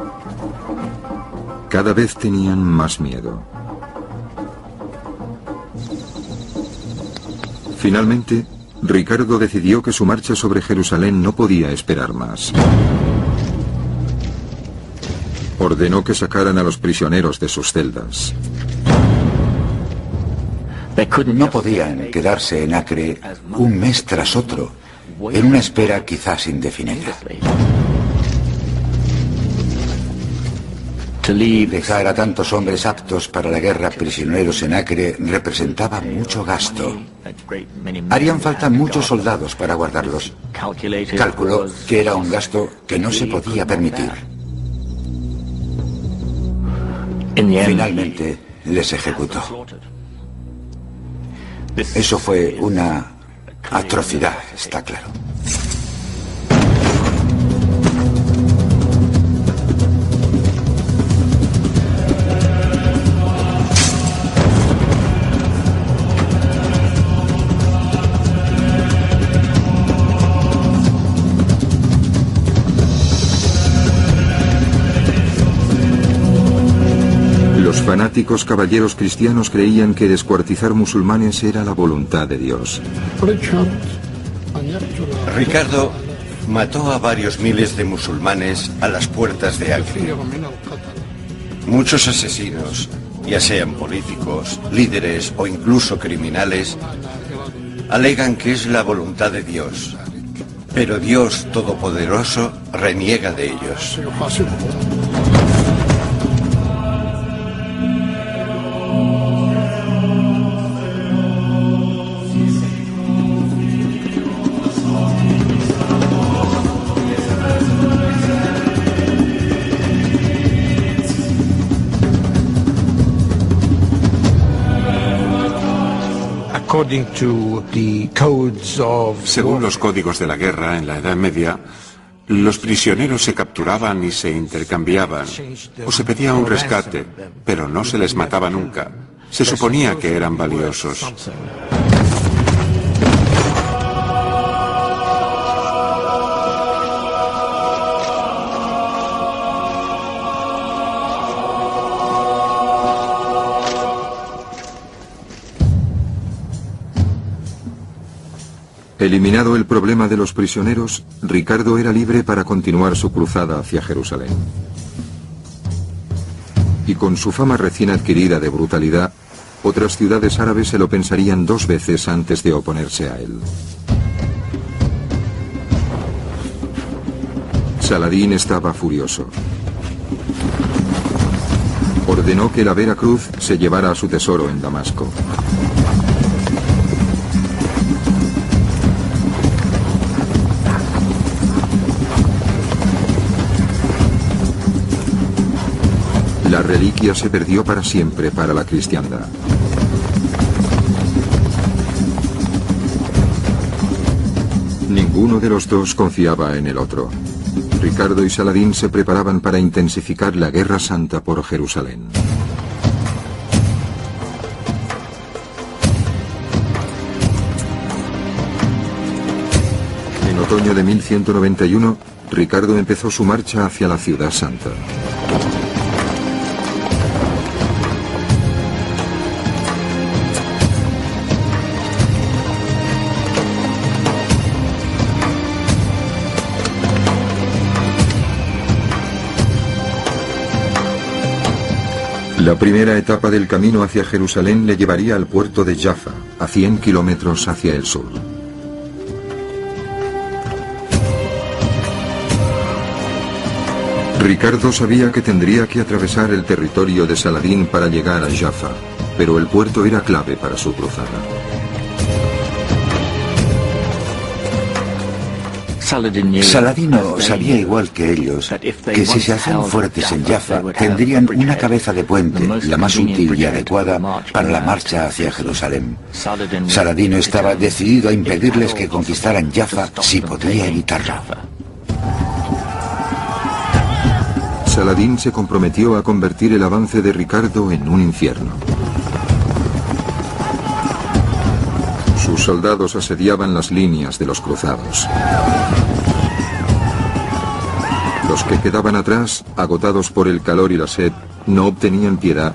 Cada vez tenían más miedo. Finalmente, Ricardo decidió que su marcha sobre Jerusalén no podía esperar más. Ordenó que sacaran a los prisioneros de sus celdas. No podían quedarse en Acre un mes tras otro, en una espera quizás indefinida. Dejar a tantos hombres aptos para la guerra prisioneros en Acre representaba mucho gasto. Harían falta muchos soldados para guardarlos. Calculó que era un gasto que no se podía permitir. Finalmente les ejecutó. Eso fue una atrocidad, está claro. Los fanáticos caballeros cristianos creían que descuartizar musulmanes era la voluntad de Dios. Ricardo mató a varios miles de musulmanes a las puertas de Acre. Muchos asesinos, ya sean políticos, líderes o incluso criminales, alegan que es la voluntad de Dios, pero Dios Todopoderoso reniega de ellos. Según los códigos de la guerra en la Edad Media, los prisioneros se capturaban y se intercambiaban, o se pedía un rescate, pero no se les mataba nunca. Se suponía que eran valiosos. Eliminado el problema de los prisioneros, Ricardo era libre para continuar su cruzada hacia Jerusalén. Y con su fama recién adquirida de brutalidad, otras ciudades árabes se lo pensarían dos veces antes de oponerse a él. Saladín estaba furioso. Ordenó que la Vera Cruz se llevara a su tesoro en Damasco. La reliquia se perdió para siempre para la cristiandad. Ninguno de los dos confiaba en el otro. Ricardo y Saladín se preparaban para intensificar la guerra santa por Jerusalén. En otoño de 1191, Ricardo empezó su marcha hacia la ciudad santa. La primera etapa del camino hacia Jerusalén le llevaría al puerto de Jaffa, a 100 kilómetros hacia el sur. Ricardo sabía que tendría que atravesar el territorio de Saladín para llegar a Jaffa, pero el puerto era clave para su cruzada. Saladino sabía igual que ellos que si se hacían fuertes en Jaffa tendrían una cabeza de puente, la más útil y adecuada para la marcha hacia Jerusalén. Saladino estaba decidido a impedirles que conquistaran Jaffa si podía evitarlo. Saladín se comprometió a convertir el avance de Ricardo en un infierno. Sus soldados asediaban las líneas de los cruzados. Los que quedaban atrás, agotados por el calor y la sed, no obtenían piedad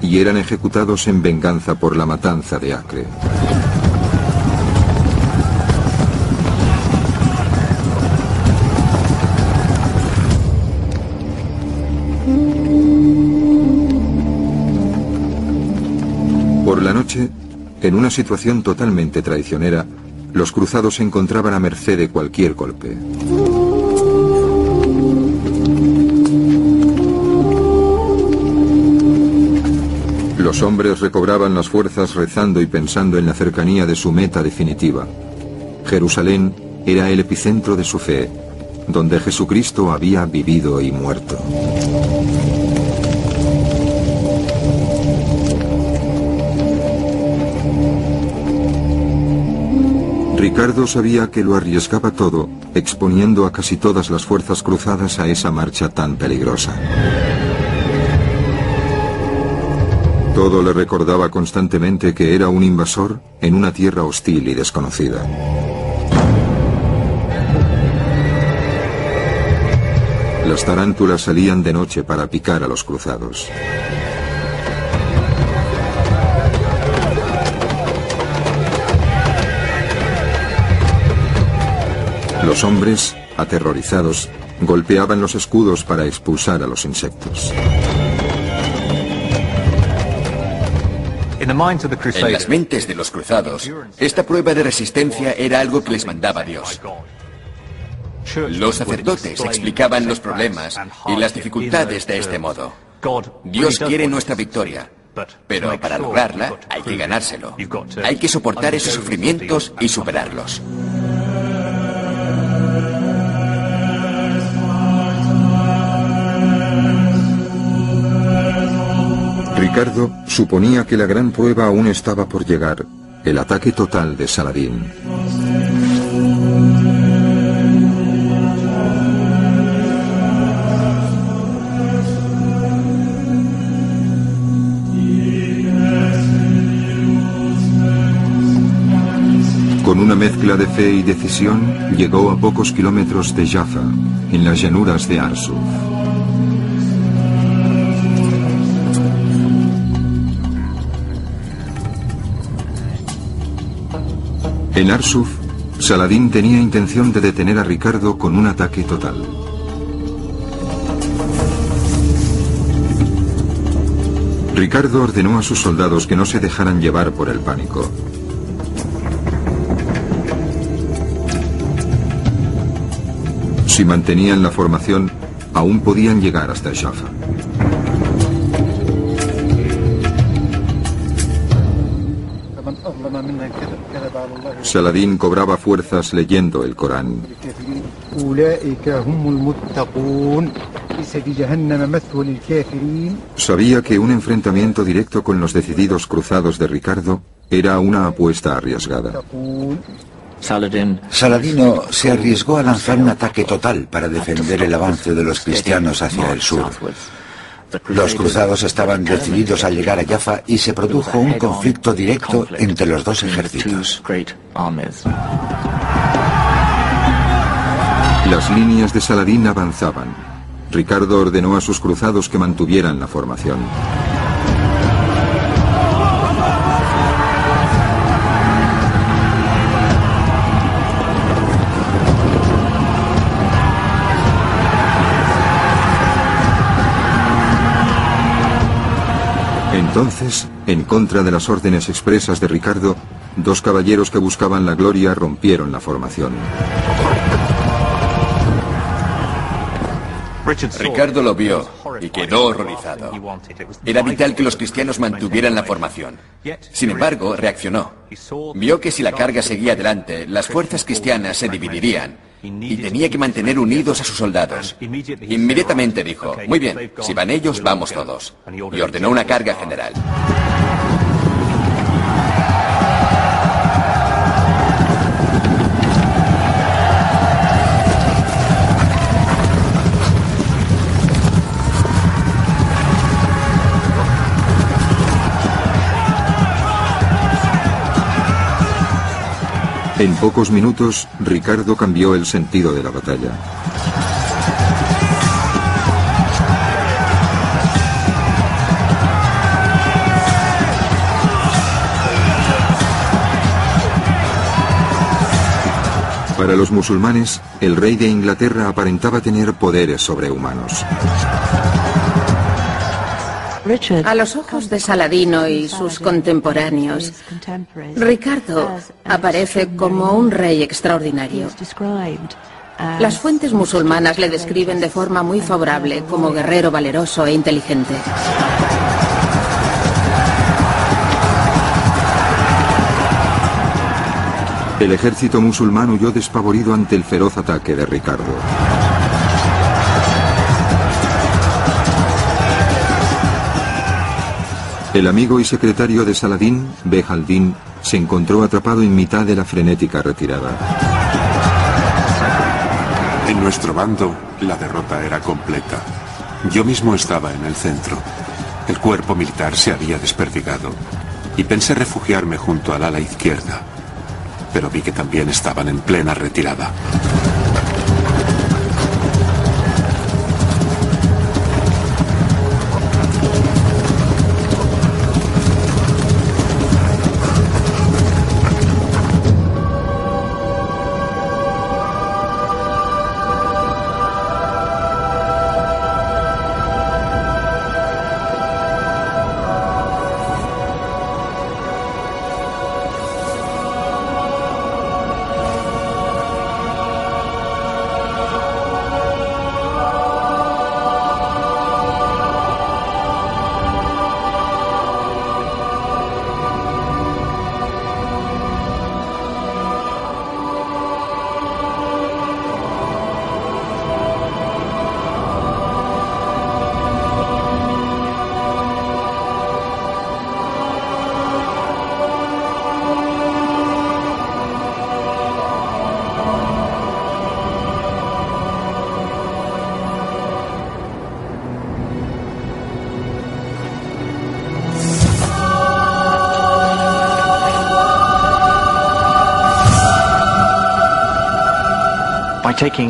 y eran ejecutados en venganza por la matanza de Acre. Por la noche, en una situación totalmente traicionera, los cruzados se encontraban a merced de cualquier golpe. Los hombres recobraban las fuerzas rezando y pensando en la cercanía de su meta definitiva. Jerusalén era el epicentro de su fe, donde Jesucristo había vivido y muerto. Ricardo sabía que lo arriesgaba todo, exponiendo a casi todas las fuerzas cruzadas a esa marcha tan peligrosa. Todo le recordaba constantemente que era un invasor en una tierra hostil y desconocida. Las tarántulas salían de noche para picar a los cruzados. Los hombres, aterrorizados, golpeaban los escudos para expulsar a los insectos. En las mentes de los cruzados, esta prueba de resistencia era algo que les mandaba Dios. Los sacerdotes explicaban los problemas y las dificultades de este modo. Dios quiere nuestra victoria, pero para lograrla hay que ganárselo. Hay que soportar esos sufrimientos y superarlos. Ricardo suponía que la gran prueba aún estaba por llegar, el ataque total de Saladín. Con una mezcla de fe y decisión, llegó a pocos kilómetros de Jaffa, en las llanuras de Arsuf. En Arsuf, Saladín tenía intención de detener a Ricardo con un ataque total. Ricardo ordenó a sus soldados que no se dejaran llevar por el pánico. Si mantenían la formación, aún podían llegar hasta Jaffa. Saladín cobraba fuerzas leyendo el Corán. Sabía que un enfrentamiento directo con los decididos cruzados de Ricardo era una apuesta arriesgada. Saladino se arriesgó a lanzar un ataque total para defender el avance de los cristianos hacia el sur. Los cruzados estaban decididos a llegar a Jaffa y se produjo un conflicto directo entre los dos ejércitos. Las líneas de Saladín avanzaban. Ricardo ordenó a sus cruzados que mantuvieran la formación. Entonces, en contra de las órdenes expresas de Ricardo, dos caballeros que buscaban la gloria rompieron la formación. Ricardo lo vio y quedó horrorizado. Era vital que los cristianos mantuvieran la formación. Sin embargo, reaccionó. Vio que si la carga seguía adelante, las fuerzas cristianas se dividirían y tenía que mantener unidos a sus soldados. Inmediatamente dijo, muy bien, si van ellos, vamos todos. Y ordenó una carga general. En pocos minutos, Ricardo cambió el sentido de la batalla. Para los musulmanes, el rey de Inglaterra aparentaba tener poderes sobrehumanos. A los ojos de Saladino y sus contemporáneos, Ricardo aparece como un rey extraordinario. Las fuentes musulmanas le describen de forma muy favorable como guerrero valeroso e inteligente. El ejército musulmán huyó despavorido ante el feroz ataque de Ricardo. El amigo y secretario de Saladín, Bej al-Din, se encontró atrapado en mitad de la frenética retirada. En nuestro bando, la derrota era completa. Yo mismo estaba en el centro. El cuerpo militar se había desperdigado y pensé refugiarme junto al ala izquierda, pero vi que también estaban en plena retirada.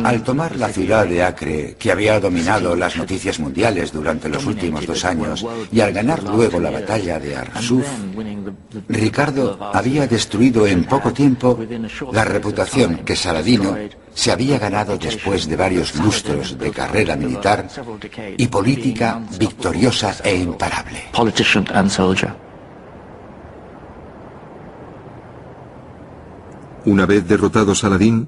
Al tomar la ciudad de Acre, que había dominado las noticias mundiales durante los últimos 2 años, y al ganar luego la batalla de Arsuf, Ricardo había destruido en poco tiempo la reputación que Saladino se había ganado después de varios lustros de carrera militar y política victoriosa e imparable. Una vez derrotado Saladín,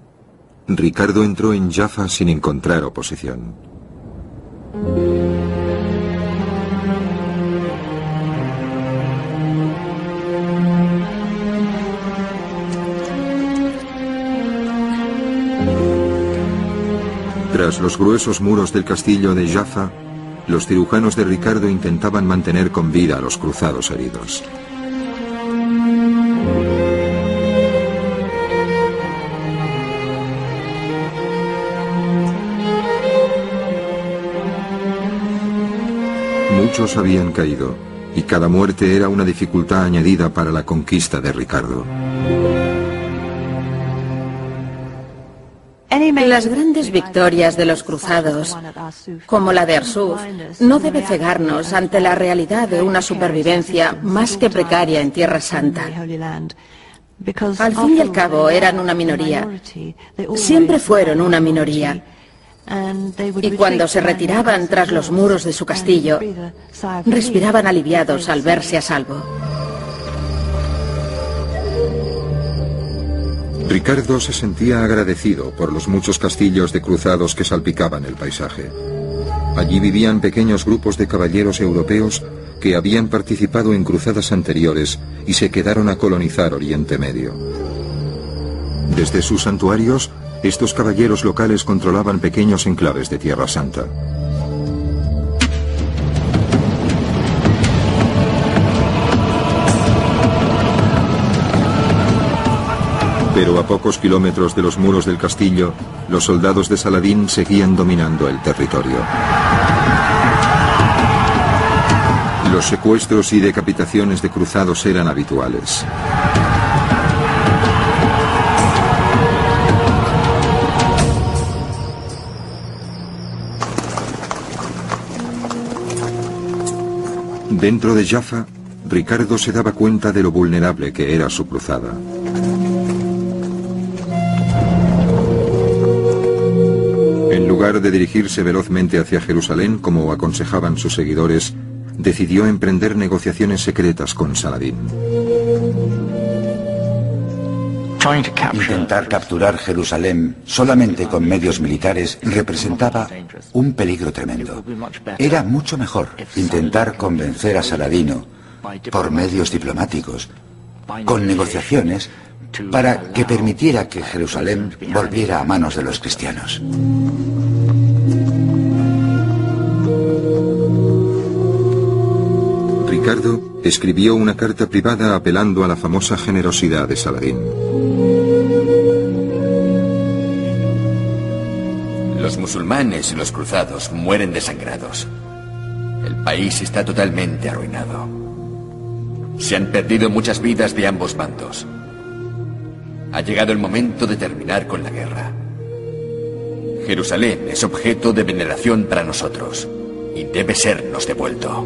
Ricardo entró en Jaffa sin encontrar oposición. Tras los gruesos muros del castillo de Jaffa, los cirujanos de Ricardo intentaban mantener con vida a los cruzados heridos. Muchos habían caído, y cada muerte era una dificultad añadida para la conquista de Ricardo. Las grandes victorias de los cruzados, como la de Arsuf, no debe cegarnos ante la realidad de una supervivencia más que precaria en Tierra Santa. Al fin y al cabo eran una minoría. Siempre fueron una minoría. Y cuando se retiraban tras los muros de su castillo, respiraban aliviados al verse a salvo. Ricardo se sentía agradecido por los muchos castillos de cruzados que salpicaban el paisaje. Allí vivían pequeños grupos de caballeros europeos que habían participado en cruzadas anteriores y se quedaron a colonizar Oriente Medio. Desde sus santuarios, estos caballeros locales controlaban pequeños enclaves de Tierra Santa. Pero a pocos kilómetros de los muros del castillo, los soldados de Saladín seguían dominando el territorio. Los secuestros y decapitaciones de cruzados eran habituales. Dentro de Jaffa, Ricardo se daba cuenta de lo vulnerable que era su cruzada. En lugar de dirigirse velozmente hacia Jerusalén, como aconsejaban sus seguidores, decidió emprender negociaciones secretas con Saladín. Intentar capturar Jerusalén solamente con medios militares representaba un peligro tremendo. Era mucho mejor intentar convencer a Saladino por medios diplomáticos, con negociaciones, para que permitiera que Jerusalén volviera a manos de los cristianos. Ricardo escribió una carta privada apelando a la famosa generosidad de Saladín. Los musulmanes y los cruzados mueren desangrados. El país está totalmente arruinado. Se han perdido muchas vidas de ambos bandos. Ha llegado el momento de terminar con la guerra. Jerusalén es objeto de veneración para nosotros y debe sernos devuelto.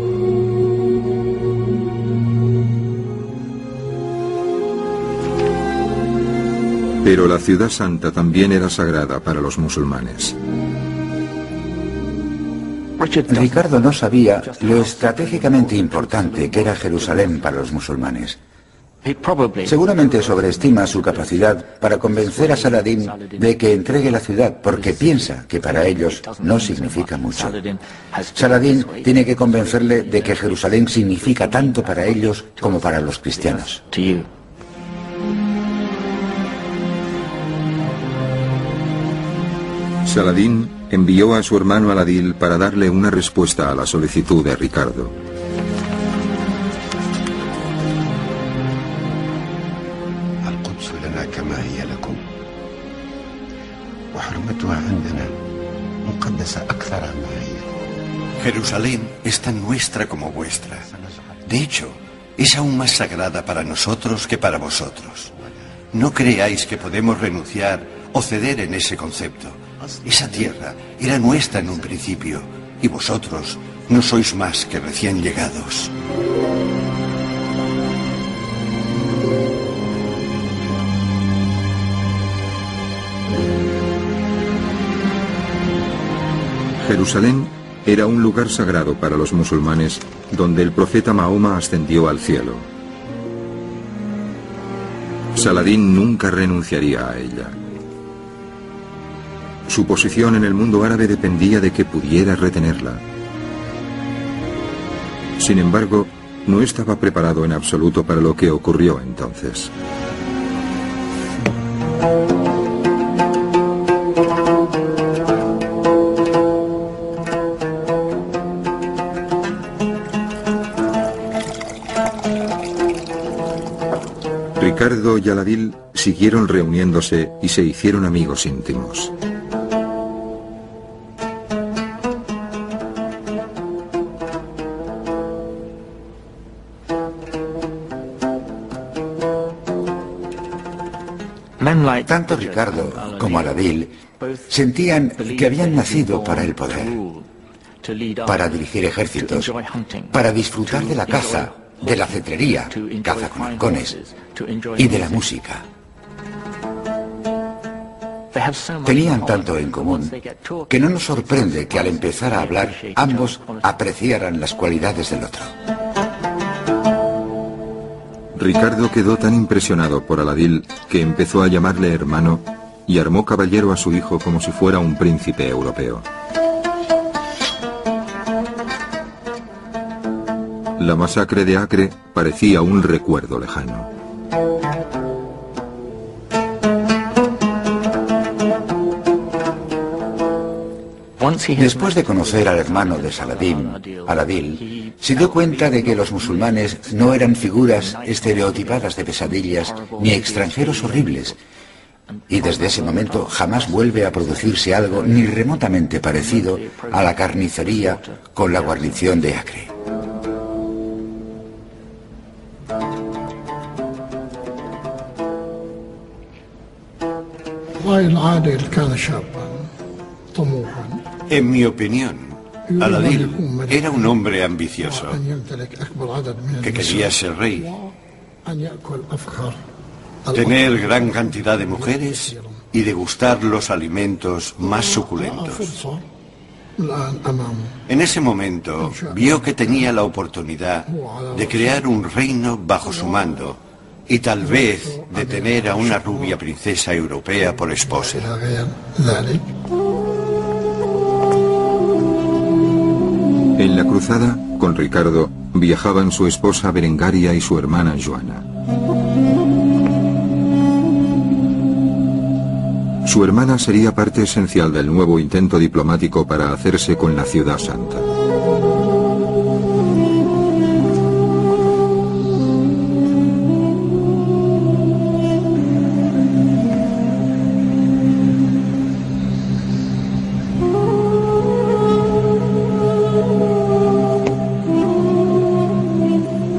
Pero la ciudad santa también era sagrada para los musulmanes. Ricardo no sabía lo estratégicamente importante que era Jerusalén para los musulmanes. Seguramente sobreestima su capacidad para convencer a Saladín de que entregue la ciudad, porque piensa que para ellos no significa mucho. Saladín tiene que convencerle de que Jerusalén significa tanto para ellos como para los cristianos. Saladín envió a su hermano Aladil para darle una respuesta a la solicitud de Ricardo. Jerusalén es tan nuestra como vuestra. De hecho, es aún más sagrada para nosotros que para vosotros. No creáis que podemos renunciar o ceder en ese concepto. Esa tierra era nuestra en un principio, y vosotros no sois más que recién llegados. Jerusalén era un lugar sagrado para los musulmanes, donde el profeta Mahoma ascendió al cielo. Saladín nunca renunciaría a ella. Su posición en el mundo árabe dependía de que pudiera retenerla. Sin embargo, no estaba preparado en absoluto para lo que ocurrió entonces. Ricardo y Aladil siguieron reuniéndose y se hicieron amigos íntimos. Tanto Ricardo como Aladil sentían que habían nacido para el poder, para dirigir ejércitos, para disfrutar de la caza, de la cetrería, caza con halcones, y de la música. Tenían tanto en común que no nos sorprende que al empezar a hablar ambos apreciaran las cualidades del otro. Ricardo quedó tan impresionado por Aladil que empezó a llamarle hermano y armó caballero a su hijo como si fuera un príncipe europeo. La masacre de Acre parecía un recuerdo lejano. Después de conocer al hermano de Saladín, Aladil, se dio cuenta de que los musulmanes no eran figuras estereotipadas de pesadillas ni extranjeros horribles, y desde ese momento jamás vuelve a producirse algo ni remotamente parecido a la carnicería con la guarnición de Acre. En mi opinión, Aladil era un hombre ambicioso, que quería ser rey, tener gran cantidad de mujeres y degustar los alimentos más suculentos. En ese momento vio que tenía la oportunidad de crear un reino bajo su mando y tal vez de tener a una rubia princesa europea por esposa. En la cruzada, con Ricardo, viajaban su esposa Berengaria y su hermana Joana. Su hermana sería parte esencial del nuevo intento diplomático para hacerse con la Ciudad Santa.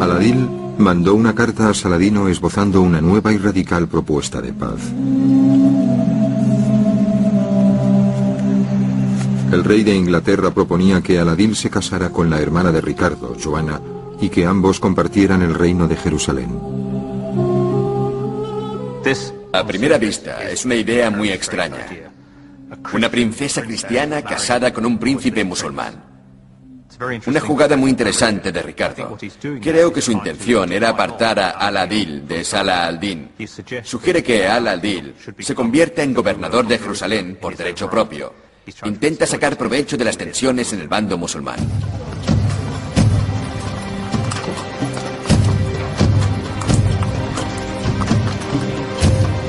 Aladil mandó una carta a Saladino esbozando una nueva y radical propuesta de paz. El rey de Inglaterra proponía que Aladil se casara con la hermana de Ricardo, Joana, y que ambos compartieran el reino de Jerusalén. A primera vista, es una idea muy extraña. Una princesa cristiana casada con un príncipe musulmán. Una jugada muy interesante de Ricardo. Creo que su intención era apartar a Aladil de Salah al-Din. Sugiere que Aladil se convierta en gobernador de Jerusalén por derecho propio. Intenta sacar provecho de las tensiones en el bando musulmán.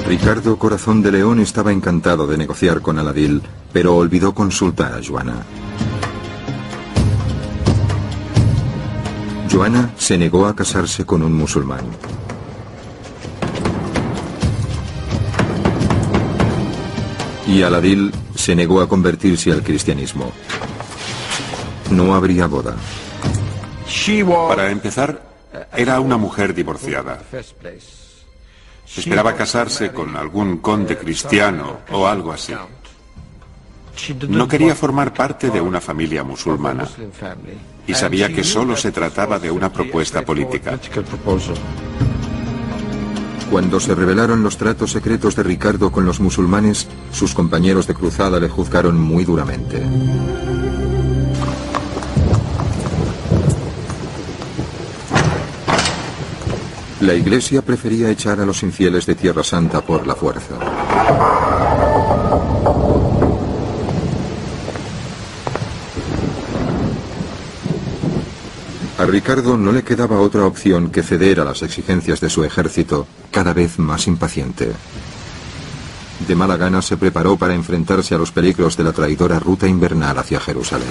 Ricardo Corazón de León estaba encantado de negociar con Aladil, pero olvidó consultar a Joana. Joana se negó a casarse con un musulmán. Y Aladil se negó a convertirse al cristianismo. No habría boda. Para empezar, era una mujer divorciada. Esperaba casarse con algún conde cristiano o algo así. No quería formar parte de una familia musulmana y sabía que solo se trataba de una propuesta política. Cuando se revelaron los tratos secretos de Ricardo con los musulmanes, sus compañeros de cruzada le juzgaron muy duramente. La Iglesia prefería echar a los infieles de Tierra Santa por la fuerza. A Ricardo no le quedaba otra opción que ceder a las exigencias de su ejército, cada vez más impaciente. De mala gana se preparó para enfrentarse a los peligros de la traidora ruta invernal hacia Jerusalén.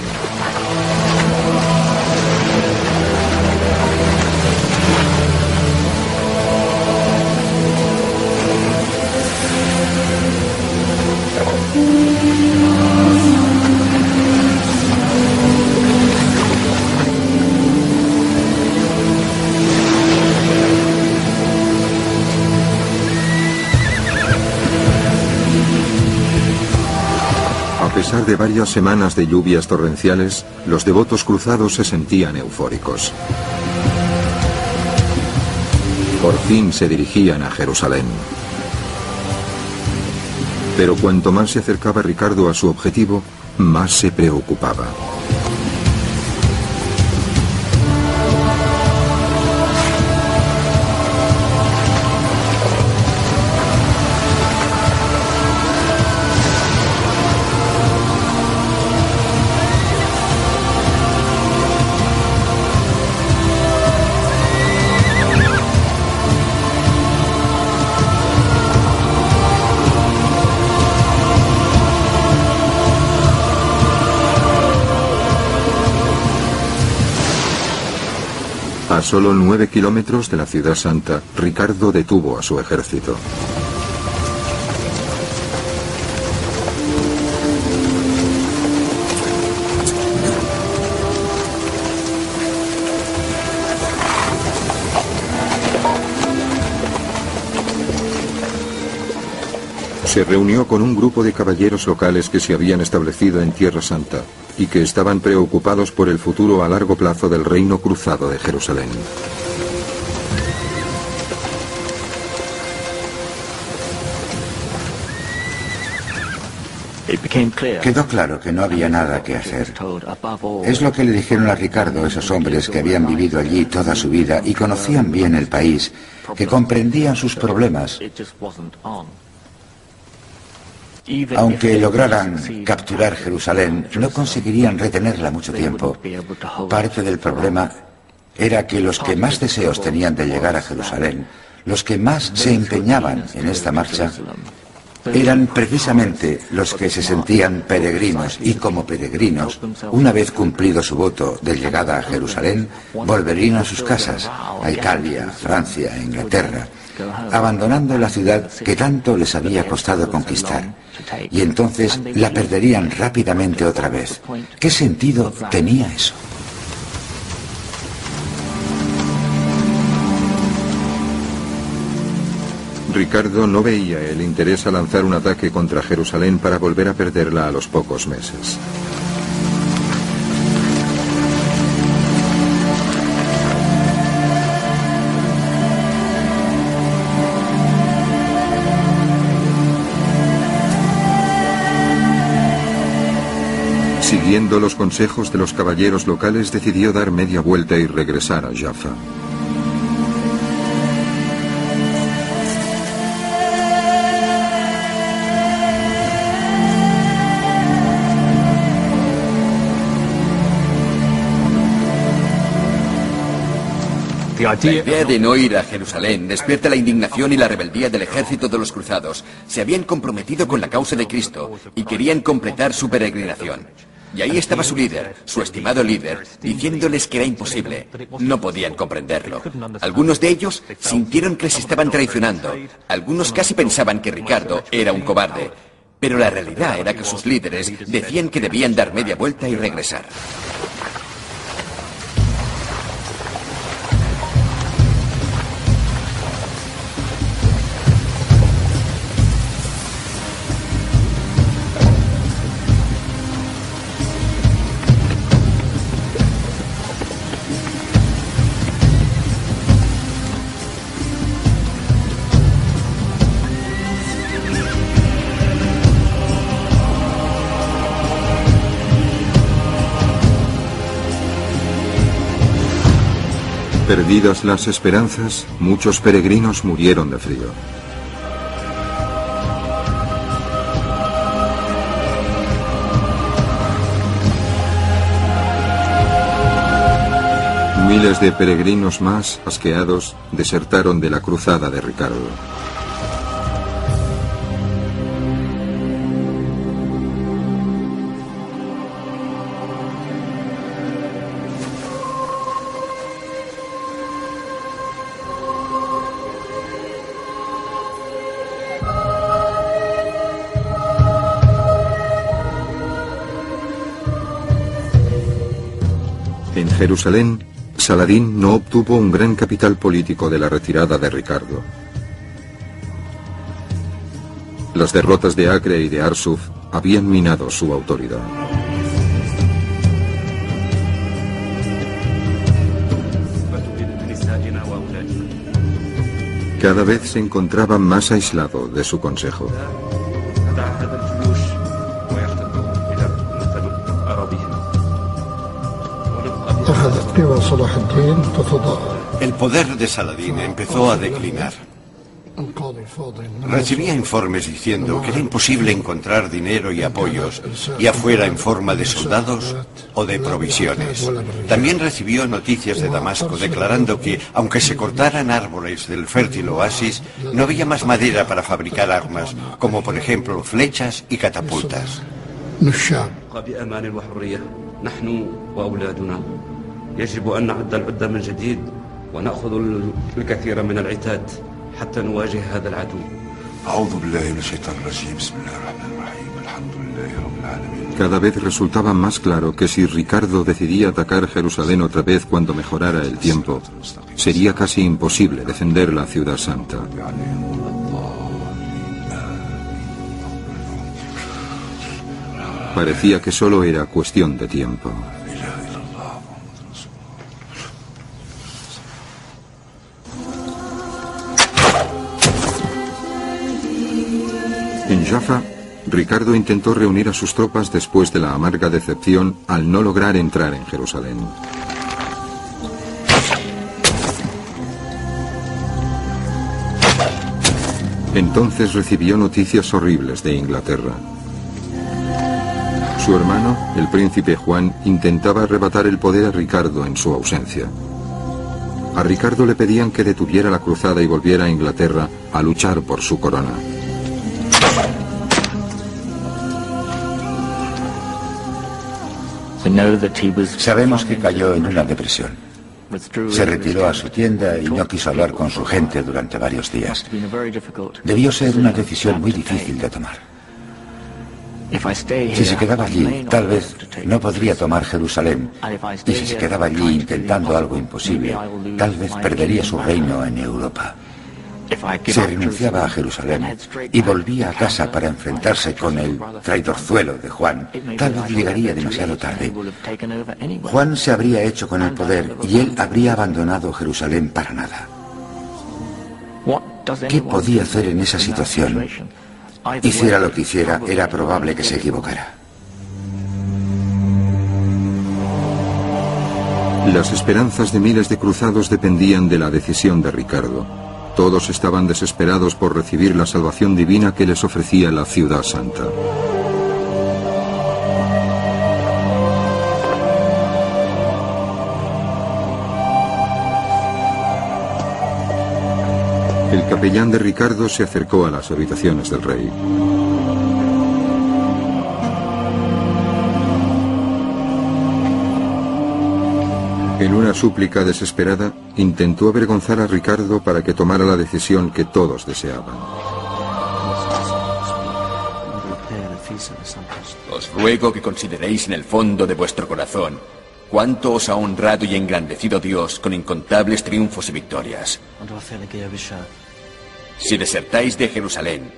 A pesar de varias semanas de lluvias torrenciales, los devotos cruzados se sentían eufóricos. Por fin se dirigían a Jerusalén. Pero cuanto más se acercaba Ricardo a su objetivo, más se preocupaba. A solo 9 kilómetros de la ciudad santa, Ricardo detuvo a su ejército. Se reunió con un grupo de caballeros locales que se habían establecido en Tierra Santa y que estaban preocupados por el futuro a largo plazo del reino cruzado de Jerusalén. Quedó claro que no había nada que hacer. Es lo que le dijeron a Ricardo esos hombres que habían vivido allí toda su vida y conocían bien el país, que comprendían sus problemas. Aunque lograran capturar Jerusalén, no conseguirían retenerla mucho tiempo. Parte del problema era que los que más deseos tenían de llegar a Jerusalén, los que más se empeñaban en esta marcha, eran precisamente los que se sentían peregrinos y como peregrinos, una vez cumplido su voto de llegada a Jerusalén, volverían a sus casas, a Italia, Francia, Inglaterra, abandonando la ciudad que tanto les había costado conquistar, y entonces la perderían rápidamente otra vez. ¿Qué sentido tenía eso? Ricardo no veía el interés a lanzar un ataque contra Jerusalén para volver a perderla a los pocos meses. Siguiendo los consejos de los caballeros locales, decidió dar media vuelta y regresar a Jaffa. La idea de no ir a Jerusalén despierta la indignación y la rebeldía del ejército de los cruzados. Se habían comprometido con la causa de Cristo y querían completar su peregrinación. Y ahí estaba su líder, su estimado líder, diciéndoles que era imposible. No podían comprenderlo. Algunos de ellos sintieron que les estaban traicionando. Algunos casi pensaban que Ricardo era un cobarde. Pero la realidad era que sus líderes decían que debían dar media vuelta y regresar. Perdidas las esperanzas, muchos peregrinos murieron de frío. Miles de peregrinos más, asqueados, desertaron de la cruzada de Ricardo. En Jerusalén, Saladín no obtuvo un gran capital político de la retirada de Ricardo. Las derrotas de Acre y de Arsuf habían minado su autoridad. Cada vez se encontraba más aislado de su consejo. El poder de Saladín empezó a declinar. Recibía informes diciendo que era imposible encontrar dinero y apoyos, ya fuera en forma de soldados o de provisiones. También recibió noticias de Damasco declarando que, aunque se cortaran árboles del fértil oasis, no había más madera para fabricar armas, como por ejemplo flechas y catapultas. Cada vez resultaba más claro que si Ricardo decidía atacar Jerusalén otra vez cuando mejorara el tiempo, sería casi imposible defender la ciudad santa. Parecía que solo era cuestión de tiempo. En Jaffa, Ricardo intentó reunir a sus tropas después de la amarga decepción al no lograr entrar en Jerusalén. Entonces recibió noticias horribles de Inglaterra. Su hermano, el príncipe Juan, intentaba arrebatar el poder a Ricardo en su ausencia. A Ricardo le pedían que detuviera la cruzada y volviera a Inglaterra a luchar por su corona. Sabemos que cayó en una depresión. Se retiró a su tienda y no quiso hablar con su gente durante varios días. Debió ser una decisión muy difícil de tomar. Si se quedaba allí, tal vez no podría tomar Jerusalén. Y si se quedaba allí intentando algo imposible, tal vez perdería su reino en Europa. Se renunciaba a Jerusalén y volvía a casa para enfrentarse con el traidorzuelo de Juan. Tal vez llegaría demasiado tarde. Juan se habría hecho con el poder y él habría abandonado Jerusalén para nada. ¿Qué podía hacer en esa situación? Hiciera lo que hiciera, era probable que se equivocara. Las esperanzas de miles de cruzados dependían de la decisión de Ricardo. Todos estaban desesperados por recibir la salvación divina que les ofrecía la ciudad santa. El capellán de Ricardo se acercó a las habitaciones del rey. En una súplica desesperada, intentó avergonzar a Ricardo para que tomara la decisión que todos deseaban. Os ruego que consideréis en el fondo de vuestro corazón cuánto os ha honrado y engrandecido Dios con incontables triunfos y victorias. Si desertáis de Jerusalén,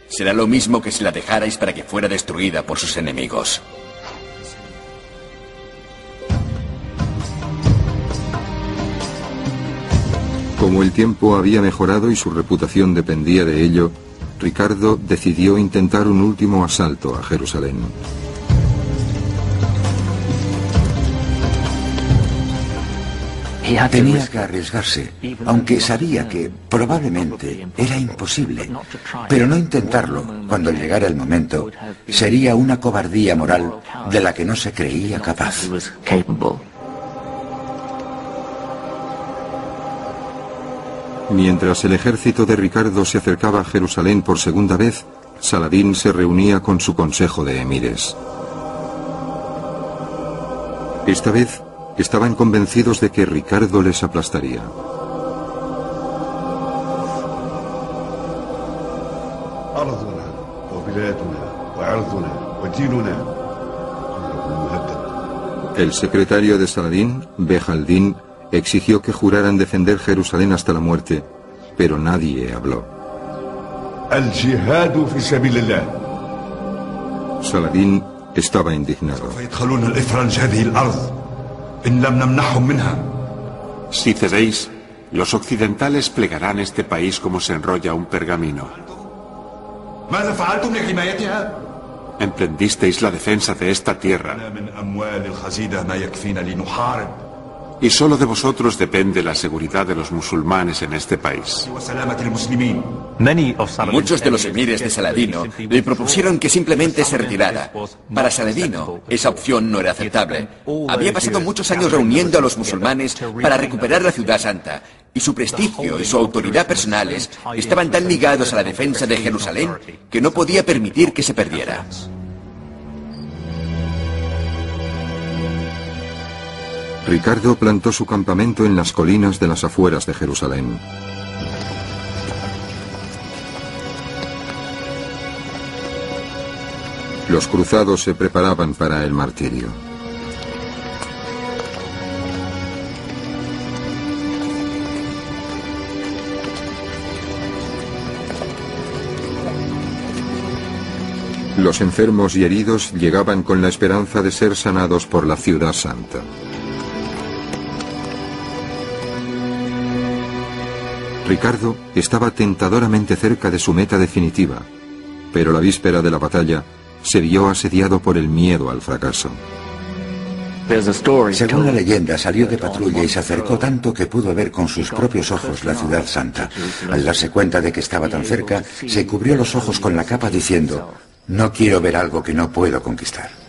será lo mismo que si la dejarais para que fuera destruida por sus enemigos. Como el tiempo había mejorado y su reputación dependía de ello, Ricardo decidió intentar un último asalto a Jerusalén. Tenía que arriesgarse, aunque sabía que probablemente era imposible. Pero no intentarlo, cuando llegara el momento, sería una cobardía moral de la que no se creía capaz. Mientras el ejército de Ricardo se acercaba a Jerusalén por segunda vez, Saladín se reunía con su consejo de emires. Esta vez, estaban convencidos de que Ricardo les aplastaría. El secretario de Saladín, Bejaldín, exigió que juraran defender Jerusalén hasta la muerte, pero nadie habló. Saladín estaba indignado. Si cedéis, los occidentales plegarán este país como se enrolla un pergamino. ¿Emprendisteis la defensa de esta tierra? Y solo de vosotros depende la seguridad de los musulmanes en este país. Muchos de los emires de Saladino le propusieron que simplemente se retirara. Para Saladino, esa opción no era aceptable. Había pasado muchos años reuniendo a los musulmanes para recuperar la ciudad santa, y su prestigio y su autoridad personales estaban tan ligados a la defensa de Jerusalén que no podía permitir que se perdiera. Ricardo plantó su campamento en las colinas de las afueras de Jerusalén. Los cruzados se preparaban para el martirio. Los enfermos y heridos llegaban con la esperanza de ser sanados por la ciudad santa. Ricardo estaba tentadoramente cerca de su meta definitiva, pero la víspera de la batalla se vio asediado por el miedo al fracaso. Según la leyenda, salió de patrulla y se acercó tanto que pudo ver con sus propios ojos la ciudad santa. Al darse cuenta de que estaba tan cerca, se cubrió los ojos con la capa diciendo: "No quiero ver algo que no puedo conquistar".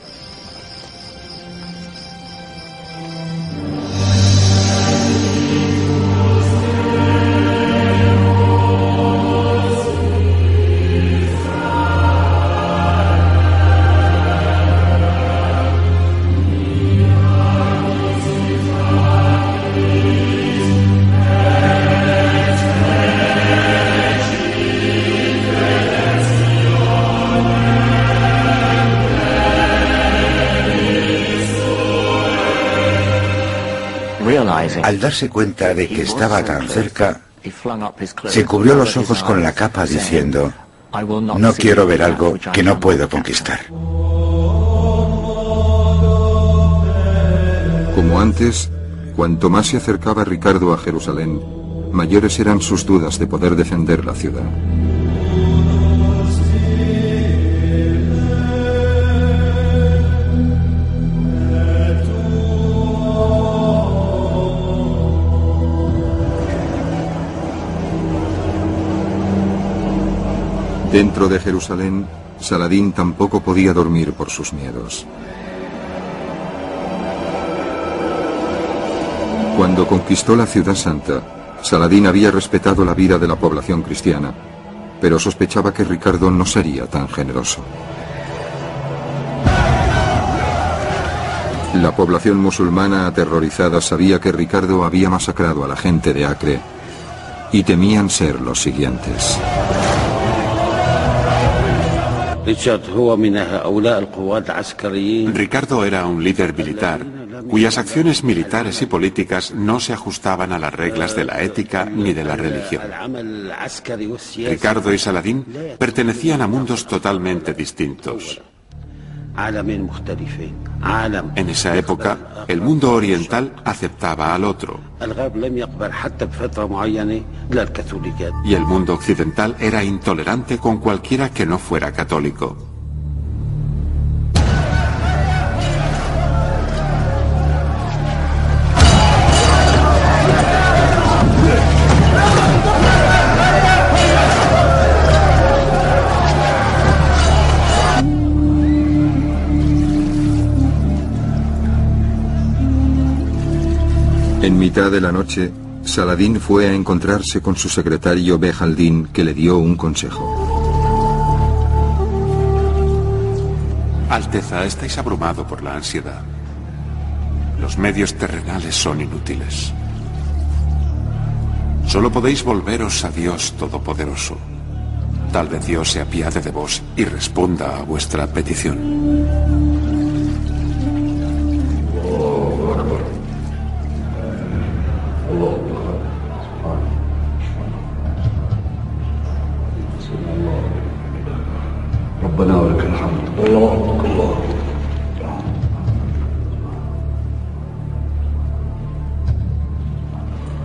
Al darse cuenta de que estaba tan cerca, se cubrió los ojos con la capa diciendo: "No quiero ver algo que no puedo conquistar". Como antes, cuanto más se acercaba Ricardo a Jerusalén, mayores eran sus dudas de poder defender la ciudad. Dentro de Jerusalén, Saladín tampoco podía dormir por sus miedos. Cuando conquistó la ciudad santa, Saladín había respetado la vida de la población cristiana, pero sospechaba que Ricardo no sería tan generoso. La población musulmana aterrorizada sabía que Ricardo había masacrado a la gente de Acre y temían ser los siguientes. Ricardo era un líder militar, cuyas acciones militares y políticas no se ajustaban a las reglas de la ética ni de la religión. Ricardo y Saladín pertenecían a mundos totalmente distintos. En esa época, el mundo oriental aceptaba al otro, y el mundo occidental era intolerante con cualquiera que no fuera católico. En mitad de la noche, Saladín fue a encontrarse con su secretario Behaldín, que le dio un consejo. Alteza, estáis abrumado por la ansiedad. Los medios terrenales son inútiles. Solo podéis volveros a Dios Todopoderoso. Tal vez Dios se apiade de vos y responda a vuestra petición. ربنا ولك الحمد الله أكبر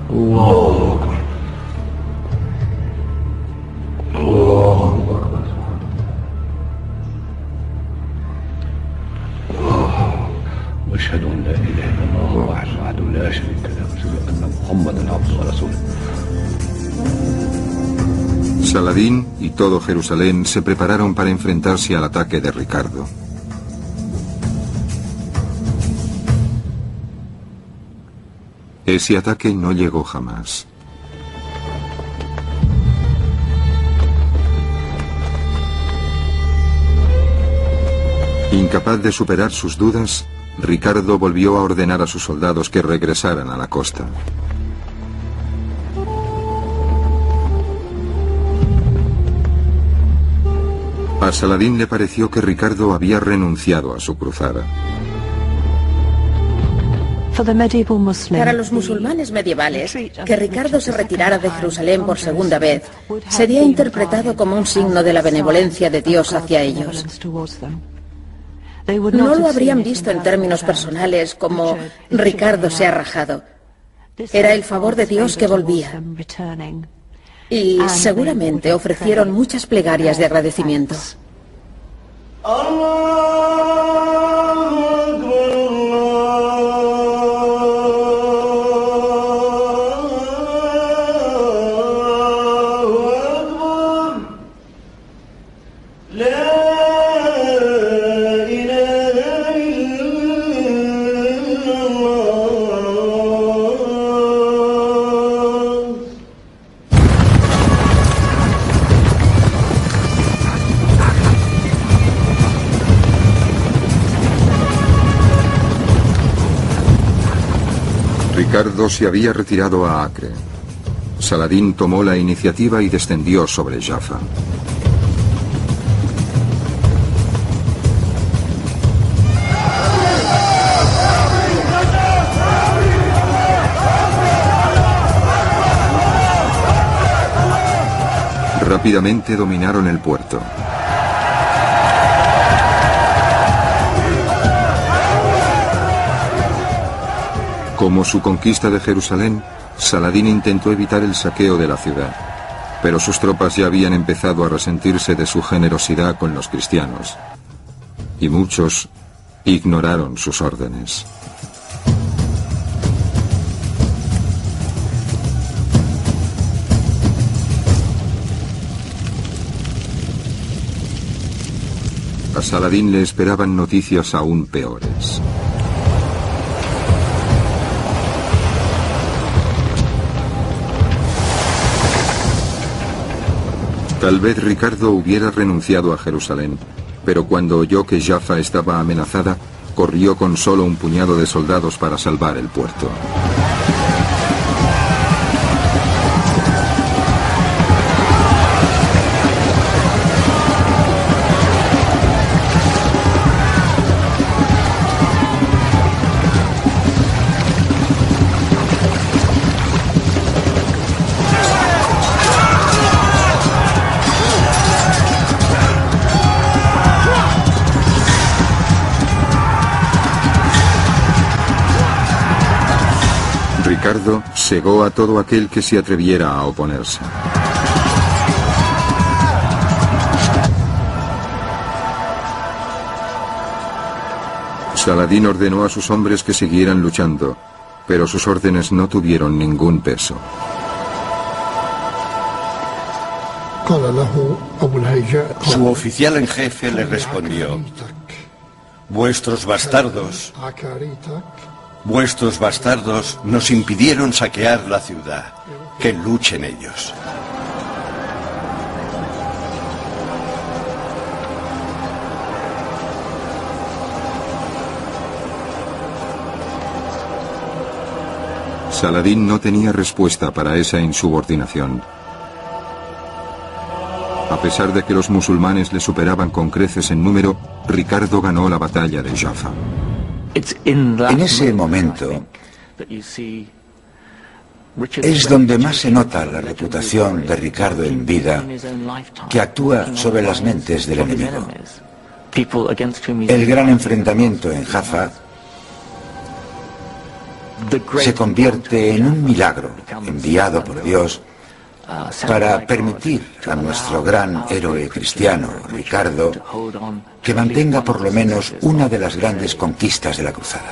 الله أكبر الله أكبر واشهد أن لا إله إلا الله وحده لا شريك Saladín y todo Jerusalén se prepararon para enfrentarse al ataque de Ricardo. Ese ataque no llegó jamás. Incapaz de superar sus dudas, Ricardo volvió a ordenar a sus soldados que regresaran a la costa. A Saladín le pareció que Ricardo había renunciado a su cruzada. Para los musulmanes medievales, que Ricardo se retirara de Jerusalén por segunda vez sería interpretado como un signo de la benevolencia de Dios hacia ellos. No lo habrían visto en términos personales como Ricardo se ha rajado. Era el favor de Dios que volvía. Y seguramente ofrecieron muchas plegarias de agradecimiento. Ricardo se había retirado a Acre. Saladín tomó la iniciativa y descendió sobre Jaffa. Rápidamente dominaron el puerto. Como su conquista de Jerusalén, Saladín intentó evitar el saqueo de la ciudad, pero sus tropas ya habían empezado a resentirse de su generosidad con los cristianos, y muchos ignoraron sus órdenes. A Saladín le esperaban noticias aún peores. Tal vez Ricardo hubiera renunciado a Jerusalén, pero cuando oyó que Jaffa estaba amenazada, corrió con solo un puñado de soldados para salvar el puerto. Ricardo cegó a todo aquel que se atreviera a oponerse. Saladín ordenó a sus hombres que siguieran luchando, pero sus órdenes no tuvieron ningún peso. Su oficial en jefe le respondió: Vuestros bastardos nos impidieron saquear la ciudad. Que luchen ellos. Saladín no tenía respuesta para esa insubordinación. A pesar de que los musulmanes le superaban con creces en número, Ricardo ganó la batalla de Jaffa. En ese momento es donde más se nota la reputación de Ricardo en vida, que actúa sobre las mentes del enemigo. El gran enfrentamiento en Jaffa se convierte en un milagro enviado por Dios para permitir a nuestro gran héroe cristiano, Ricardo, que mantenga por lo menos una de las grandes conquistas de la cruzada.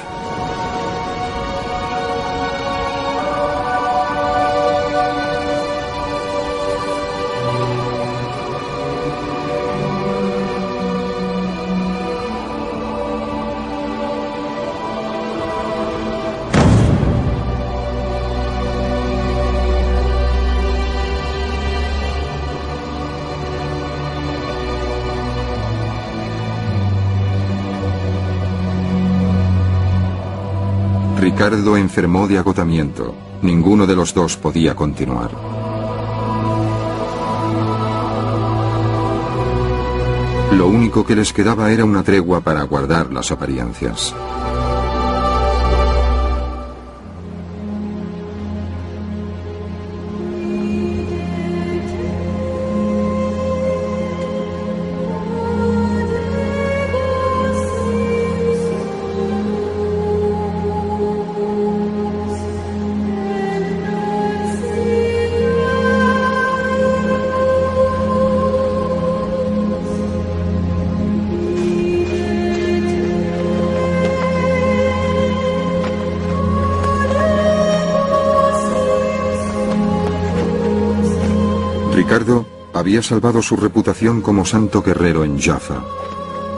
Ricardo enfermó de agotamiento. Ninguno de los dos podía continuar. Lo único que les quedaba era una tregua para guardar las apariencias. Ricardo había salvado su reputación como santo guerrero en Jaffa,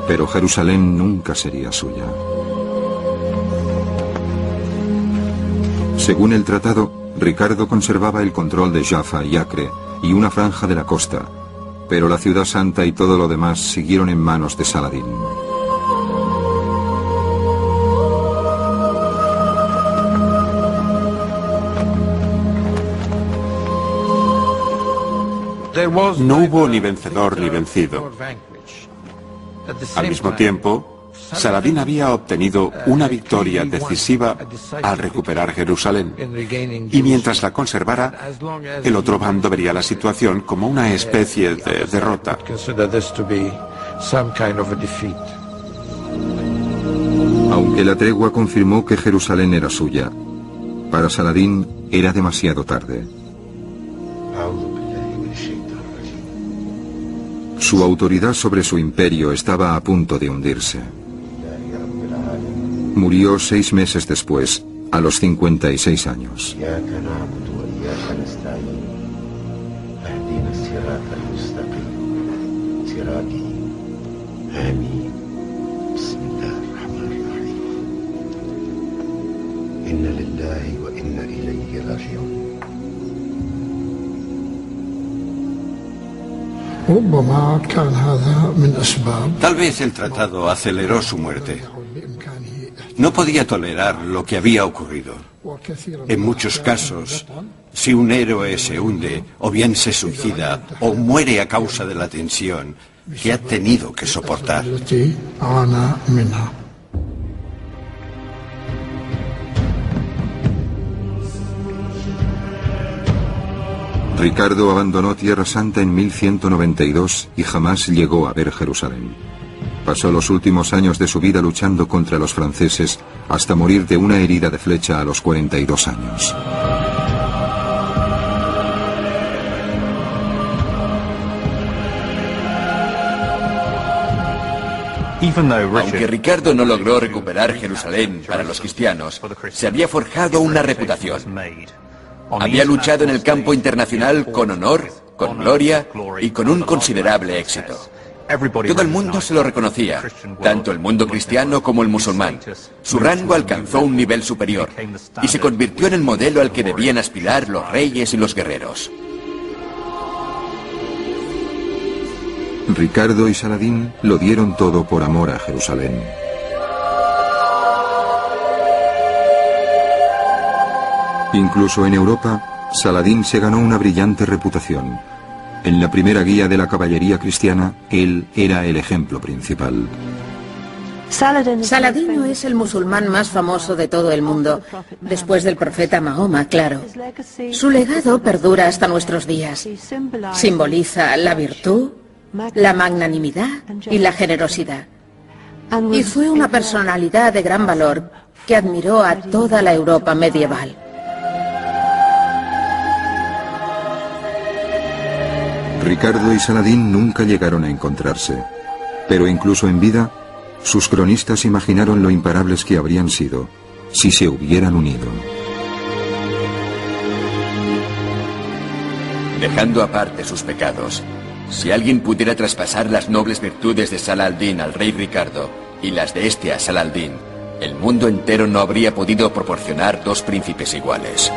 pero Jerusalén nunca sería suya. Según el tratado, Ricardo conservaba el control de Jaffa y Acre y una franja de la costa, pero la ciudad santa y todo lo demás siguieron en manos de Saladín. No hubo ni vencedor ni vencido. Al mismo tiempo, Saladín había obtenido una victoria decisiva al recuperar Jerusalén, y mientras la conservara, el otro bando vería la situación como una especie de derrota. Aunque la tregua confirmó que Jerusalén era suya, para Saladín era demasiado tarde. Su autoridad sobre su imperio estaba a punto de hundirse. Murió 6 meses después, a los 56 años. Tal vez el tratado aceleró su muerte. No podía tolerar lo que había ocurrido. En muchos casos, si un héroe se hunde, o bien se suicida, o muere a causa de la tensión que ha tenido que soportar. Ricardo abandonó Tierra Santa en 1192 y jamás llegó a ver Jerusalén. Pasó los últimos años de su vida luchando contra los franceses hasta morir de una herida de flecha a los 42 años. Aunque Ricardo no logró recuperar Jerusalén para los cristianos, se había forjado una reputación. Había luchado en el campo internacional con honor, con gloria y con un considerable éxito. Todo el mundo se lo reconocía, tanto el mundo cristiano como el musulmán. Su rango alcanzó un nivel superior y se convirtió en el modelo al que debían aspirar los reyes y los guerreros. Ricardo y Saladín lo dieron todo por amor a Jerusalén. Incluso en Europa, Saladín se ganó una brillante reputación. En la primera guía de la caballería cristiana, él era el ejemplo principal. Saladino es el musulmán más famoso de todo el mundo, después del profeta Mahoma, claro. Su legado perdura hasta nuestros días. Simboliza la virtud, la magnanimidad y la generosidad. Y fue una personalidad de gran valor que admiró a toda la Europa medieval. Ricardo y Saladín nunca llegaron a encontrarse, pero incluso en vida, sus cronistas imaginaron lo imparables que habrían sido si se hubieran unido. Dejando aparte sus pecados, si alguien pudiera traspasar las nobles virtudes de Salah al-Din al rey Ricardo y las de este a Salah al-Din, el mundo entero no habría podido proporcionar dos príncipes iguales.